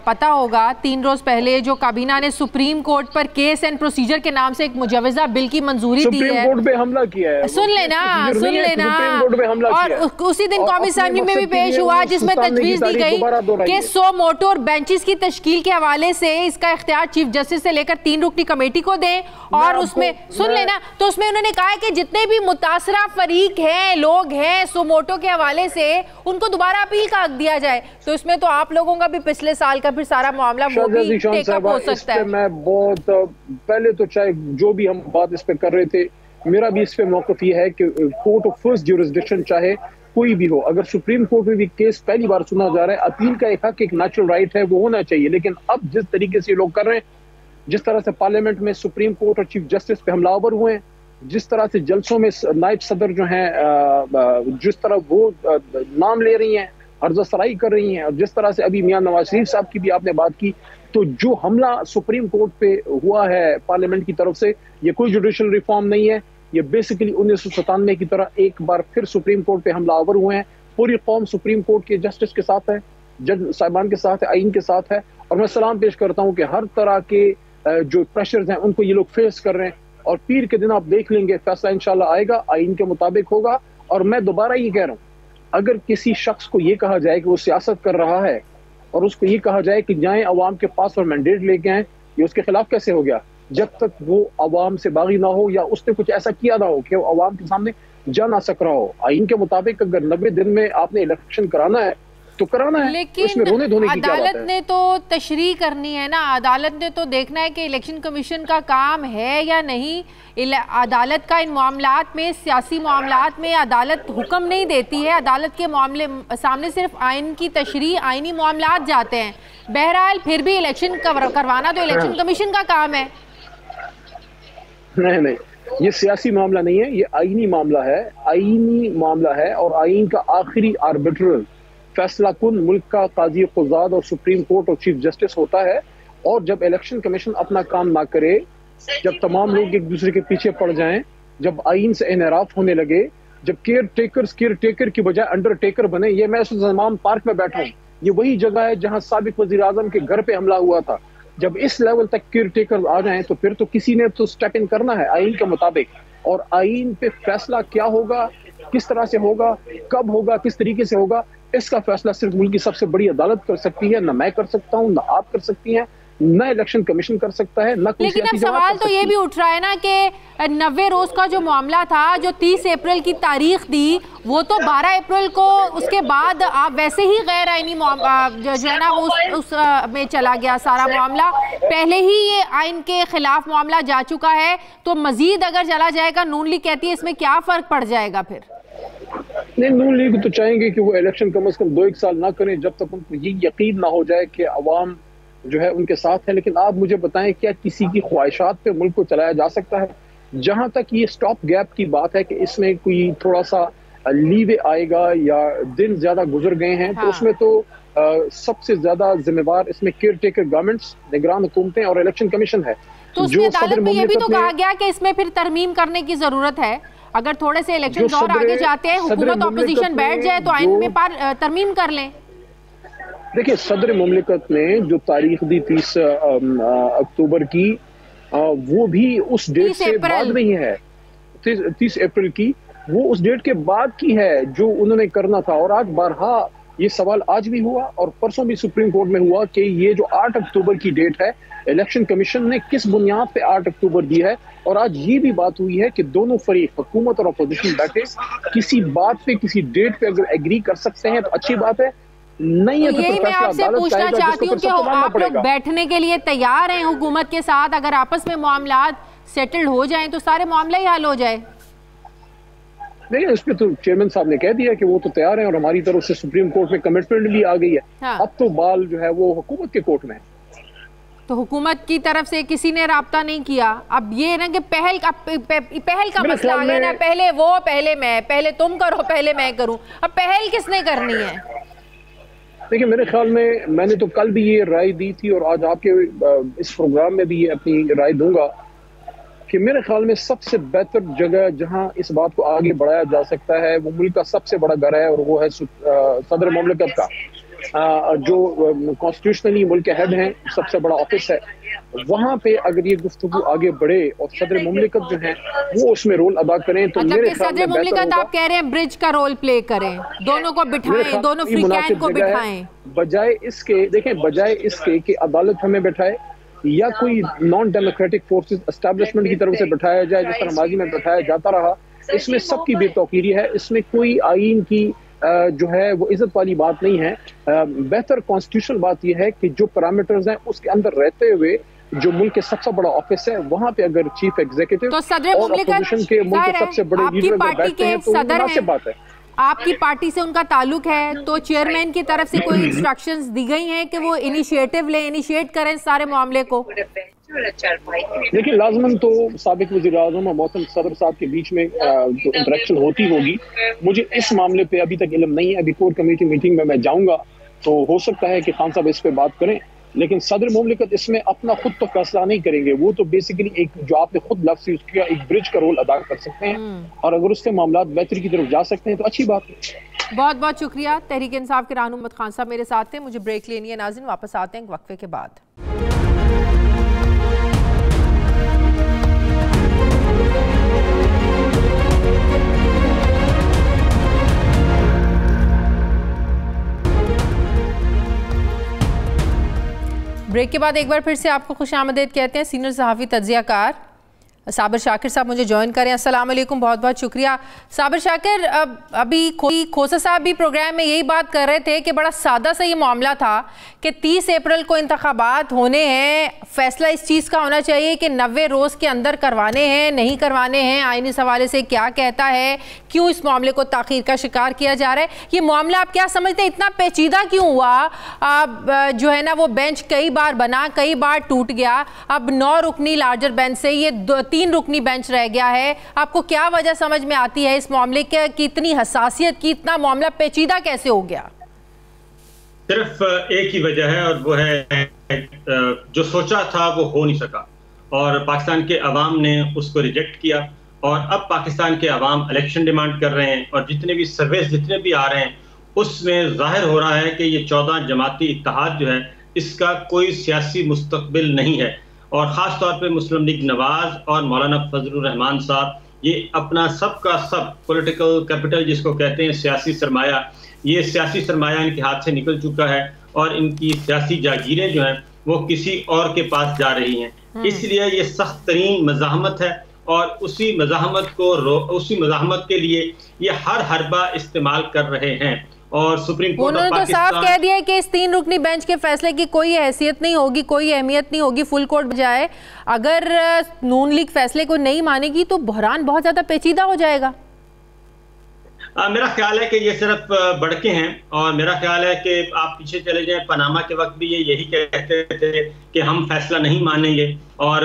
पता होगा 3 रोज पहले जो काबीना ने सुप्रीम कोर्ट पर केस एंड प्रोसीजर के नाम से एक मुजवजा बिल की मंजूरी दी है। सुप्रीम कोर्ट पे हमला किया है, सुन लेना और उसी दिन कौमी असेंबली में भी पेश हुआ जिसमें तजवीज दी गई कि 100 मोटर बेंचेस की तश्कील के हवाले से इसका इख्तियार चीफ जस्टिस से लेकर 3 रुकनी कमेटी को दें, और उसमें सुन लेना, तो उसमें उन्होंने कहा है कि जितने भी मुतासरा फरीक हैं, लोग हैं सोमोटो के हवाले से, उनको दोबारा अपील का हक दिया जाए। तो इसमें तो आप लोगों का भी पिछले साल का फिर सारा मामला वो भी टेकअप हो सकता है। मैं बहुत पहले तो चाहे जो भी हम बात इस पे कर रहे थे, मेरा भी इस पे मौक़िफ़ ये है कि कोर्ट ऑफ फर्स्ट ज्यूरिसडिक्शन चाहे कोई भी हो, अगर सुप्रीम कोर्ट में भी केस पहली बार सुना जा रहा है, अपील का एक हक, एक नेचुरल राइट है, वो होना चाहिए। लेकिन अब जिस तरीके से लोग कर रहे हैं, जिस तरह से पार्लियामेंट में सुप्रीम कोर्ट और चीफ जस्टिस पे हमलावर हुए हैं, जिस तरह से जलसों में नायब सदर जो हैं जिस तरह वो नाम ले रही हैं, अर्ज़ा सराई कर रही हैं, और जिस तरह से अभी मियां नवाज शरीफ साहब की भी आपने बात की, तो जो हमला सुप्रीम कोर्ट पे हुआ है पार्लियामेंट की तरफ से, ये कोई जुडिशल रिफॉर्म नहीं है, ये बेसिकली 1997 की तरह एक बार फिर सुप्रीम कोर्ट पे हमलावर हुए हैं। पूरी कौम सुप्रीम कोर्ट के जस्टिस के साथ है, जज साहिबान के साथ है, आइन के साथ है, और मैं सलाम पेश करता हूँ कि हर तरह के जो प्रेशर्स हैं उनको ये लोग फेस कर रहे हैं, और पीर के दिन आप देख लेंगे फैसला इंशाल्लाह आएगा, आइन के मुताबिक होगा। और मैं दोबारा ये कह रहा हूँ, अगर किसी शख्स को ये कहा जाए कि वो सियासत कर रहा है और उसको ये कहा जाए कि जाएं अवाम के पास और मैंडेट लेके आए, ये उसके खिलाफ कैसे हो गया? जब तक वो अवाम से बागी ना हो या उसने कुछ ऐसा किया ना हो कि वो अवाम के सामने जा ना सक रहा हो। आइन के मुताबिक अगर 90 दिन में आपने इलेक्शन कराना है तो कराना है, लेकिन रोने धोने की क्या बात है? अदालत ने तो तशरीह करनी है ना, अदालत ने तो देखना है कि इलेक्शन कमीशन का काम है या नहीं। अदालत का इन मामलात में, सियासी मामलात में अदालत हुक्म नहीं देती है, अदालत के मामले सामने सिर्फ आइन की तशरीह, आइनी मामलात जाते हैं। बहरहाल फिर भी इलेक्शन करवाना तो इलेक्शन कमीशन का काम है। नहीं, ये सियासी मामला नहीं है, ये आइनी मामला है, आइनी मामला है, और आइन का आखिरी आर्बिट्रल फैसला कुन मुल्क का काजी खुजाद और सुप्रीम कोर्ट और चीफ जस्टिस होता है। और जब इलेक्शन कमीशन अपना काम ना करे, जब तमाम लोग एक दूसरे के पीछे पड़ जाएं, जब आइन से इनहराफ होने लगे, जब केयर टेकर की बजाय अंडरटेकर बने, ये मैं तमाम पार्क में बैठा हूँ, ये वही जगह है जहाँ साबिक वजीर आजम के घर पे हमला हुआ था। जब इस लेवल तक केयर टेकर आ जाएं तो फिर तो किसी ने तो स्टेप इन करना है आइन के मुताबिक। और आइन पे फैसला क्या होगा, किस तरह से होगा, कब होगा, किस तरीके से होगा, इसका फैसला सिर्फ मुल्क की सबसे बड़ी अदालत कर सकती है। ना मैं कर सकता हूँ, ना आप कर सकती हैं, न इलेक्शन कमीशन कर सकता है, न कोई। लेकिन अब सवाल तो ये भी उठ रहा है ना कि 90 रोज का जो मामला था, जो 30 अप्रैल की तारीख दी, वो तो 12 अप्रैल को उसके बाद आप वैसे ही गैर आइनी जो है ना उस में चला गया सारा मामला। पहले ही ये आइन के खिलाफ मामला जा चुका है, तो मजीद अगर चला जाएगा, नून लीग कहती है इसमें क्या फर्क पड़ जाएगा फिर? नहीं, नून लीग तो चाहेंगे कि वो इलेक्शन कम से कम 2-1 साल ना करें जब तक उनको ये यकीन ना हो जाए कि अवाम जो है उनके साथ है। लेकिन आप मुझे बताएं, क्या किसी की ख्वाहिशात पे मुल्क को चलाया जा सकता है? जहां तक ये स्टॉप गैप की बात है कि इसमें कोई थोड़ा सा लीवे आएगा या दिन ज्यादा गुजर गए हैं, तो उसमें तो सबसे ज्यादा जिम्मेवार इसमें केयर टेकर गवर्नमेंट्स, निगरान हुकूमतें और इलेक्शन कमीशन है। तो उसमें अदालत में ये भी तो कहा गया कि इसमें फिर तरमीम करने की जरूरत है। अगर थोड़े से इलेक्शन और आगे जाते हैं, हुकूमत ऑपोजिशन बैठ जाए तो आइन में तरमीम कर लें। देखिए, सदर मुमलिकत ने जो तारीख दी 30 अक्टूबर की, वो भी उस डेट से बाद नहीं है। 30 अप्रैल की वो उस डेट के बाद की है जो उन्होंने करना था। और आज बारहा ये सवाल आज भी हुआ और परसों भी सुप्रीम कोर्ट में हुआ कि ये जो 8 अक्टूबर की डेट है, इलेक्शन कमीशन ने किस बुनियाद पे 8 अक्टूबर दी है। और आज ये भी बात हुई है कि दोनों फरीक, हुकूमत और अपोजिशन, बैठे किसी बात पे, किसी डेट पे अगर एग्री कर सकते हैं तो अच्छी बात है, नहीं है तो यही मैं आपसे पूछना चाहती हूँ कि आप लोग बैठने के लिए तैयार हैं हुकूमत के साथ? अगर आपस में मामलात सेटल्ड हो जाएं तो सारे मामला ही हल हो जाए। नहीं, इस पे तो चेयरमैन साहब ने कह दिया कि वो तो तैयार हैं और हमारी तरफ से सुप्रीम कोर्ट में कमिटमेंट भी आ गई है। हाँ। अब तो बाल जो है वो हुकूमत के कोर्ट में है। तो हुकूमत की तरफ से किसी ने राब्ता नहीं किया? अब ये ना कि पहल का मसला आ गया ना, पहले वो, पहले मैं, पहले तुम करो, पहले मैं करूं। अब पहल किसने करनी है? देखिए, मेरे ख्याल में मैंने तो कल भी ये राय दी थी और आज आपके इस प्रोग्राम में भी ये अपनी राय दूंगा कि मेरे ख्याल में सबसे बेहतर जगह जहां इस बात को आगे बढ़ाया जा सकता है वो मुल्क का सबसे बड़ा घर है और वो है सदर मुमलिकत का, जो कॉन्स्टिट्यूशनली मुल्क के हेड हैं, सबसे बड़ा ऑफिस है। वहां पे अगर ये गुफ्तगू आगे बढ़े और सदर मुमलिकत जो है वो उसमें रोल अदा करें तो मतलब मेरे कि ख्याल सदर में बेहतर मुमलिकत होगा। आप कह रहे हैं ब्रिज का रोल प्ले करें, दोनों को बिठाएं, दोनों फ्रीकैन को बिठाएं, बजाय इसके देखें, बजाय इसके कि अदालत हमें बैठाए या कोई नॉन डेमोक्रेटिक फोर्सेस एस्टैब्लिशमेंट की तरफ से बैठाया जाए जिस तरह माजी में बैठाया जाता रहा। इसमें सबकी बेतौकीरी है, इसमें कोई आईन की जो है वो इज्जत वाली बात नहीं है। बेहतर कॉन्स्टिट्यूशनल बात यह है कि जो पैरामीटर्स हैं उसके अंदर रहते हुए जो मुल्क के सबसे बड़ा ऑफिस है वहां पे अगर चीफ एग्जीक्यूटिव तो सदर और अपोजिशन के मुल्क के सबसे बड़े लीडर बैठते हैं तो मुनासिब बात है। आपकी पार्टी से उनका ताल्लुक है तो चेयरमैन की तरफ से कोई इंस्ट्रक्शंस दी गई हैं कि वो इनिशिएटिव लें, इनिशिएट करें सारे मामले को? देखिए, लाजमन तो साबिक वज़ीर आज़म और मोहतरम सदर साहब के बीच में जो इंटरेक्शन होती होगी, मुझे इस मामले पे अभी तक इल्म नहीं है। अभी कोर कमेटी मीटिंग में मैं जाऊंगा तो हो सकता है कि खान साहब इस पे बात करें, लेकिन सदर मुमलिकत इसमें अपना खुद तो फैसला नहीं करेंगे। वो तो बेसिकली एक जो आपने खुद लफ्ज़ यूज़ किया, एक ब्रिज का रोल अदा कर सकते हैं और अगर उससे मामला बेहतरी की तरफ जा सकते हैं तो अच्छी बात है। बहुत बहुत शुक्रिया। तहरीक इंसाफ के राहनुमा मोहम्मद खान साहब मेरे साथ थे। मुझे ब्रेक लेनी है नाज़रीन, वापस आते हैं वक्फे के बाद। ब्रेक के बाद एक बार फिर से आपको खुशामदीद कहते हैं। सीनियर सहाफ़ी तज्ज़ियाकार साबिर शाकिर साहब मुझे ज्वाइन करें। अस्सलाम वालेकुम, बहुत बहुत शुक्रिया। साबिर शाकिर, अभी खोसा साहब भी प्रोग्राम में यही बात कर रहे थे कि बड़ा सादा सा ये मामला था कि 30 अप्रैल को इंतखाबात होने हैं, फैसला इस चीज़ का होना चाहिए कि 90 रोज़ के अंदर करवाने हैं नहीं करवाने हैं, आईनी हवाले से क्या कहता है, क्यों इस मामले को ताख़ीर का शिकार किया जा रहा है। ये मामला आप क्या समझते हैं इतना पेचीदा क्यों हुआ? जो है ना वो बेंच कई बार बना, कई बार टूट गया, अब 9 रुकनी लार्जर बेंच से ये 3 रुकनी बेंच रह गया है। आपको क्या वजह समझ में आती है इस मामले की इतनी हसासियत की, इतना मामला पेचीदा कैसे हो गया? सिर्फ एक ही वजह है और वो है जो सोचा था वो हो नहीं सका और पाकिस्तान के अवाम ने उसको रिजेक्ट किया और अब पाकिस्तान के अवाम इलेक्शन डिमांड कर रहे हैं और जितने भी सर्वेस जितने भी आ रहे हैं उसमें जाहिर हो रहा है कि ये 14 जमाती इत्तेहाद जो है इसका कोई सियासी मुस्तकबिल नहीं है और ख़ास तौर पे मुस्लिम लीग नवाज और मौलाना फजलुर रहमान साहब ये अपना सब का सब पॉलिटिकल कैपिटल जिसको कहते हैं सियासी सरमाया, ये सियासी सरमाया इनके हाथ से निकल चुका है और इनकी सियासी जागीरें जो हैं वो किसी और के पास जा रही हैं। इसलिए ये सख्त तरीन मज़ाहमत है और उसी मज़ाहमत के लिए ये हर हरबा इस्तेमाल कर रहे हैं और सुप्रीम कोर्ट उन्होंने तो साफ कह दिया है कि इस 3 रुकनी बेंच के फैसले की कोई हैसियत नहीं होगी, कोई अहमियत नहीं होगी। फुल कोर्ट बजाए अगर नून लीग फैसले को नहीं मानेगी तो बहरान बहुत ज्यादा पेचीदा हो जाएगा। मेरा ख्याल है कि ये सिर्फ बड़के हैं और मेरा ख्याल है कि आप पीछे चले जाएं, पनामा के वक्त भी ये यही कहते थे कि हम फैसला नहीं मानेंगे और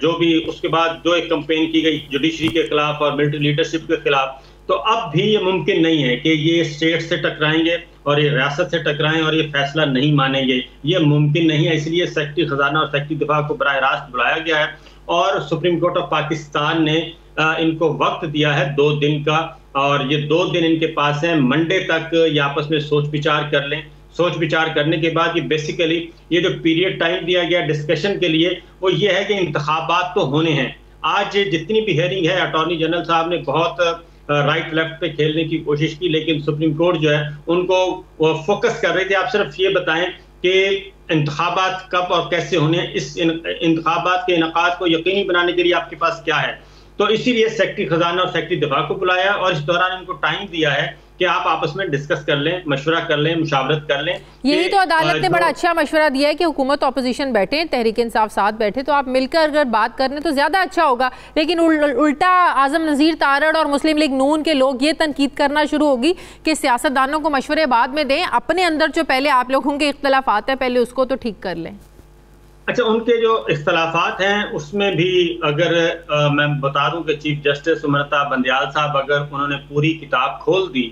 जो भी उसके बाद जो एक कंपेन की गई जुडिशरी के खिलाफ और मिलिट्री लीडरशिप के खिलाफ, तो अब भी ये मुमकिन नहीं है कि ये स्टेट से टकराएंगे और ये रियासत से टकराएं और ये फैसला नहीं मानेंगे, ये मुमकिन नहीं है। इसलिए सेक्रेटरी खजाना और सेक्रेटरी दिफा को बराह रास्त बुलाया गया है और सुप्रीम कोर्ट ऑफ पाकिस्तान ने इनको वक्त दिया है 2 दिन का और ये 2 दिन इनके पास हैं। मंडे तक ये आपस में सोच विचार कर लें। सोच विचार करने के बाद ये बेसिकली ये जो पीरियड टाइम दिया गया डिस्कशन के लिए वो ये है कि इंतखाबात तो होने हैं। आज जितनी भी हेयरिंग है अटॉर्नी जनरल साहब ने बहुत राइट लेफ्ट पे खेलने की कोशिश की, लेकिन सुप्रीम कोर्ट जो है उनको फोकस कर रहे थे आप सिर्फ ये बताएं कि इंतखाबात कब और कैसे होने हैं, इस इंतखाबात के इनकाद को यकीनी बनाने के लिए आपके पास क्या है। तो इसीलिए सेक्रेटरी खजाना और सेक्रेटरी दिफा को बुलाया और इस दौरान इनको टाइम दिया है कि आप आपस में डिस्कस कर लें, मशवरा कर लें, मुशावरत कर लें। यही तो अदालत ने बड़ा अच्छा मशवरा दिया है कि हुकूमत ऑपोजिशन बैठे, तहरीक इंसाफ साथ बैठे, तो आप मिलकर अगर बात करने तो ज़्यादा अच्छा होगा। लेकिन उल्टा आज़म नज़ीर तारड़ और मुस्लिम लीग नून के लोग ये तनकीद करना शुरू होगी कि सियासतदानों को मशवरे बाद में दें, अपने अंदर जो पहले आप लोगों के इख्तलाफात है पहले उसको तो ठीक कर लें। अच्छा, उनके जो इख्तलाफात हैं उसमें भी अगर मैं बता दूं कि चीफ जस्टिस उमरता बंदयाल साहब अगर उन्होंने पूरी किताब खोल दी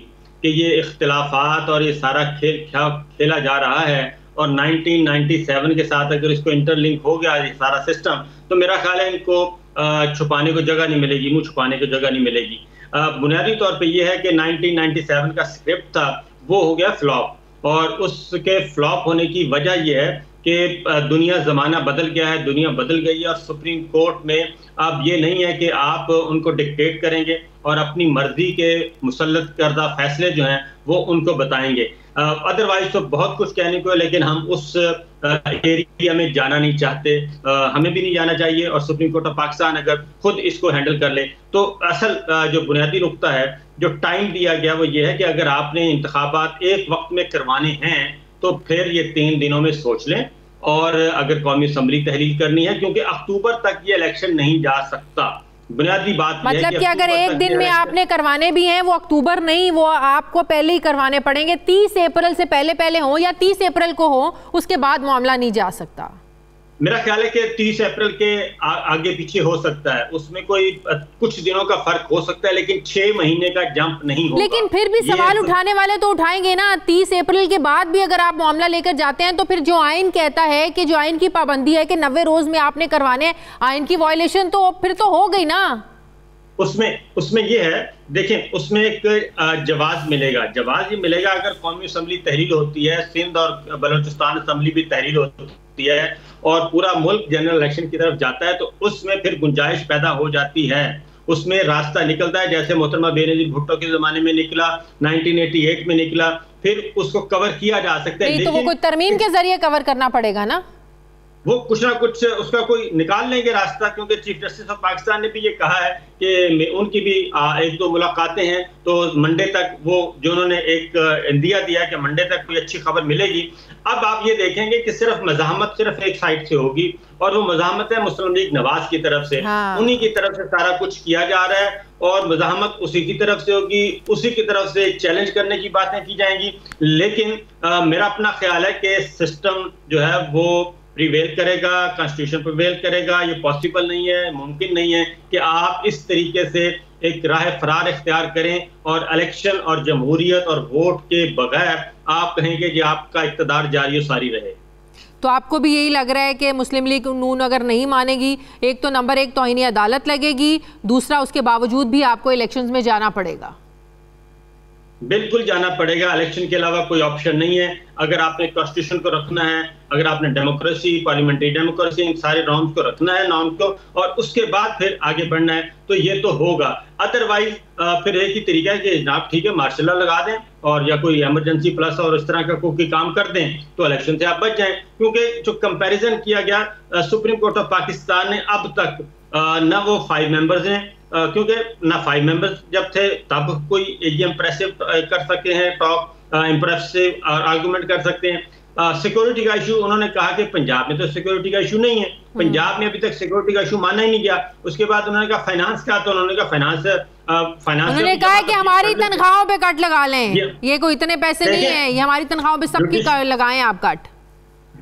कि ये इख्तलाफात और ये सारा खेल खेला जा रहा है और 1997 के साथ अगर इसको इंटरलिंक हो गया ये सारा सिस्टम, तो मेरा ख्याल है इनको छुपाने को जगह नहीं मिलेगी, मुंह छुपाने को जगह नहीं मिलेगी। बुनियादी तौर पे ये है कि 1997 का स्क्रिप्ट था वो हो गया फ्लॉप, और उसके फ्लॉप होने की वजह ये है कि दुनिया ज़माना बदल गया है, दुनिया बदल गई है, और सुप्रीम कोर्ट में अब ये नहीं है कि आप उनको डिक्टेट करेंगे और अपनी मर्जी के मुसल्लत करदा फैसले जो हैं वो उनको बताएंगे। अदरवाइज तो बहुत कुछ कहने को है, लेकिन हम उस एरिया में जाना नहीं चाहते, हमें भी नहीं जाना चाहिए, और सुप्रीम कोर्ट ऑफ पाकिस्तान अगर खुद इसको हैंडल कर ले तो असल जो बुनियादी नुकता है, जो टाइम दिया गया वो ये है कि अगर आपने इंतखाबात एक वक्त में करवाने हैं तो फिर ये 3 दिनों में सोच लें, और अगर कौमी असम्बली तहलील करनी है, क्योंकि अक्टूबर तक ये इलेक्शन नहीं जा सकता। बुनियादी बात मतलब कि अगर एक दिन में आपने करवाने भी हैं वो अक्टूबर नहीं, वो आपको पहले ही करवाने पड़ेंगे, 30 अप्रैल से पहले हो या 30 अप्रैल को हो, उसके बाद मामला नहीं जा सकता। मेरा ख्याल है कि 30 अप्रैल के आगे पीछे हो सकता है, उसमें कोई कुछ दिनों का फर्क हो सकता है, लेकिन 6 महीने का जंप नहीं होगा। लेकिन फिर भी सवाल उठाने वाले तो उठाएंगे ना, 30 अप्रैल के बाद भी अगर आप मामला लेकर जाते हैं तो फिर जो आइन कहता है कि जो आइन की पाबंदी है कि 90 रोज में आपने करवाने, आइन की वायलेशन तो फिर तो हो गई ना। उसमें ये है, देखें, उसमें एक जवाज मिलेगा, जवाज ये मिलेगा अगर कौमी असम्बली तहरील होती है, सिंध और बलोचिस्तान असम्बली भी तहरील होती है और पूरा मुल्क जनरल इलेक्शन की तरफ जाता है, तो उसमें फिर गुंजाइश पैदा हो जाती है, उसमें रास्ता निकलता है, जैसे मोहतरमा बेनजीर भुट्टो के जमाने में निकला, 1988 में निकला, फिर उसको कवर किया जा सकता है। तो वो कोई तरमीम के जरिए कवर करना पड़ेगा ना, वो कुछ ना कुछ उसका कोई निकाल लेंगे रास्ता, क्योंकि चीफ जस्टिस ऑफ पाकिस्तान ने भी ये कहा है कि उनकी भी 1-2 मुलाकातें हैं, तो मंडे तक वो जो उन्होंने एक इंदिया दिया कि मंडे तक कोई अच्छी खबर मिलेगी। अब आप ये देखेंगे कि सिर्फ मज़ाहमत सिर्फ एक साइड से होगी, और वो मज़ाहमत है मुस्लिम लीग नवाज की तरफ से, उन्हीं की तरफ से सारा कुछ किया जा रहा है, और मज़ाहमत उसी की तरफ से होगी, उसी की तरफ से चैलेंज करने की बातें की जाएंगी। लेकिन मेरा अपना ख्याल है कि सिस्टम जो है वो प्रिवेल करेगा, कॉन्स्टिट्यूशन प्रिवेल करेगा। ये पॉसिबल नहीं है, मुमकिन नहीं है कि आप इस तरीके से एक राह फरार इख्तियार करें और इलेक्शन और जमहूरियत और वोट के बगैर आप कहेंगे कि आपका इक़्तिदार जारी सारी रहे। तो आपको भी यही लग रहा है कि मुस्लिम लीग नून अगर नहीं मानेगी, एक तो नंबर 1 तौहीन अदालत लगेगी, दूसरा उसके बावजूद भी आपको इलेक्शंस में जाना पड़ेगा? बिल्कुल जाना पड़ेगा, इलेक्शन के अलावा कोई ऑप्शन नहीं है। अगर आपने कॉन्स्टिट्यूशन को रखना है, अगर आपने डेमोक्रेसी, पार्लियामेंट्री डेमोक्रेसी, इन सारे नॉर्म्स को रखना है, नॉर्म को, और उसके बाद फिर आगे बढ़ना है, तो ये तो होगा। अदरवाइज फिर एक ही तरीका है कि जनाब ठीक है मार्शल लॉ लगा दें और या कोई इमरजेंसी प्लस और इस तरह का कोई काम कर दें, तो इलेक्शन से आप बच जाएं। क्योंकि जो कंपैरिजन किया गया सुप्रीम कोर्ट ऑफ पाकिस्तान ने अब तक ना वो 5 मेंबर्स हैं, क्योंकि ना 5 मेंबर्स जब थे तब कोई ये इम्प्रेसिव कर सकते हैं, टॉक इम्प्रेसिव आर्गुमेंट कर सकते हैं। सिक्योरिटी का इशू उन्होंने कहा कि पंजाब में तो सिक्योरिटी का इशू नहीं है, पंजाब में अभी तक सिक्योरिटी का इशू माना ही नहीं गया। उसके बाद उन्होंने कहा फाइनेंस का, तो उन्होंने कहा फाइनेंस उन्होंने कहा कि हमारी तनख्वाहों पे कट लगा लें, ये कोई इतने पैसे नहीं है, ये हमारी तनख्वाहों पे सबकी लगाएं आप कट।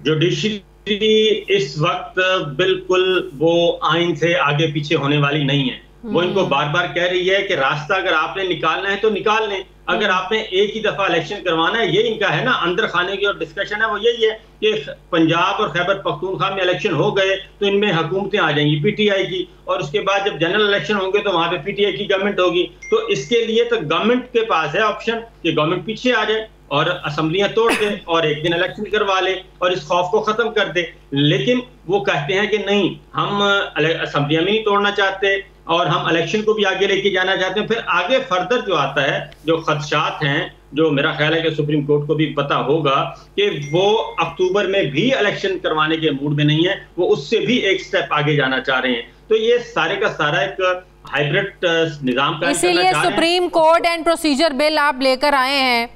जुडिशरी इस वक्त बिल्कुल वो आइन से आगे पीछे होने वाली नहीं है। वो इनको बार बार कह रही है कि रास्ता अगर आपने निकालना है तो निकाल लें, अगर आपने एक ही दफा इलेक्शन करवाना है, ये इनका है ना अंदर खाने की और डिस्कशन है वो यही है कि पंजाब और खैबर पख्तूनख्वा में इलेक्शन हो गए तो इनमें हुकूमतें आ जाएंगी पीटीआई की, और उसके बाद जब जनरल इलेक्शन होंगे तो वहां पे पीटीआई की गवर्नमेंट होगी। तो इसके लिए तो गवर्नमेंट के पास है ऑप्शन कि गवर्नमेंट पीछे आ जाए और असम्बलियां तोड़ दे और एक दिन इलेक्शन करवा ले और इस खौफ को खत्म कर दे। लेकिन वो कहते हैं कि नहीं, हम असम्बलियां भी नहीं तोड़ना चाहते और हम इलेक्शन को भी आगे लेके जाना चाहते हैं। फिर आगे फर्दर जो आता है, जो खदशात हैं, जो मेरा ख्याल है कि सुप्रीम कोर्ट को भी पता होगा कि वो अक्टूबर में भी इलेक्शन करवाने के मूड में नहीं है, वो उससे भी एक स्टेप आगे जाना चाह रहे हैं। तो ये सारे का सारा एक हाइब्रिड निजाम का, इसीलिए supreme court and procedure bill आप लेकर आए हैं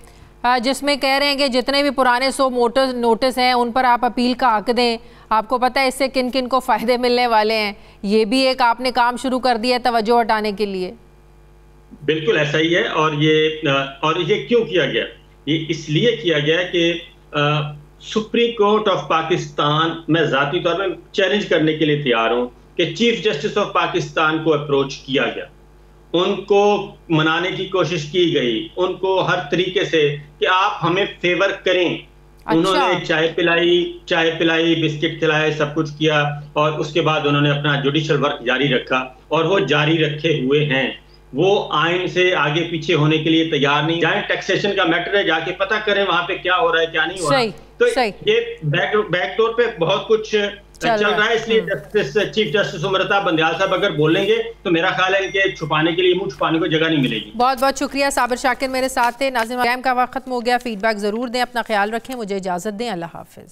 जिसमें कह रहे हैं कि जितने भी पुराने 100 नोटिस हैं उन पर आप अपील का हक दें। आपको पता है इससे किन किन को फायदे मिलने वाले हैं, ये भी एक आपने काम शुरू कर दिया है तवज्जो हटाने के लिए। बिल्कुल ऐसा ही है। और ये क्यों किया गया? ये इसलिए किया गया कि सुप्रीम कोर्ट ऑफ पाकिस्तान मैं जाती तौर पर चैलेंज करने के लिए तैयार हूं कि चीफ जस्टिस ऑफ पाकिस्तान को अप्रोच किया गया, उनको मनाने की कोशिश की गई, उनको हर तरीके से कि आप हमें फेवर करें, उन्होंने चाय पिलाई, बिस्किट खिलाए, सब कुछ किया और उसके बाद उन्होंने अपना जुडिशियल वर्क जारी रखा और वो जारी रखे हुए हैं। वो आइन से आगे पीछे होने के लिए तैयार नहीं। जाए टैक्सेशन का मैटर है, जाके पता करें वहां पे क्या हो रहा है क्या नहीं हो रहा। तो ये बैकडोर पे बहुत कुछ चल रहा है। इसलिए चीफ जस्टिस उमरता बंदयाल साहब अगर बोलेंगे तो मेरा ख्याल है इनके छुपाने के लिए, मुंह छुपाने को जगह नहीं मिलेगी। बहुत बहुत शुक्रिया। साबिर शाकिर मेरे साथ थे। नाज़रीन, प्रोग्राम का वक्त खत्म हो गया। फीडबैक जरूर दें, अपना ख्याल रखें, मुझे इजाजत दें। अल्लाह हाफिज।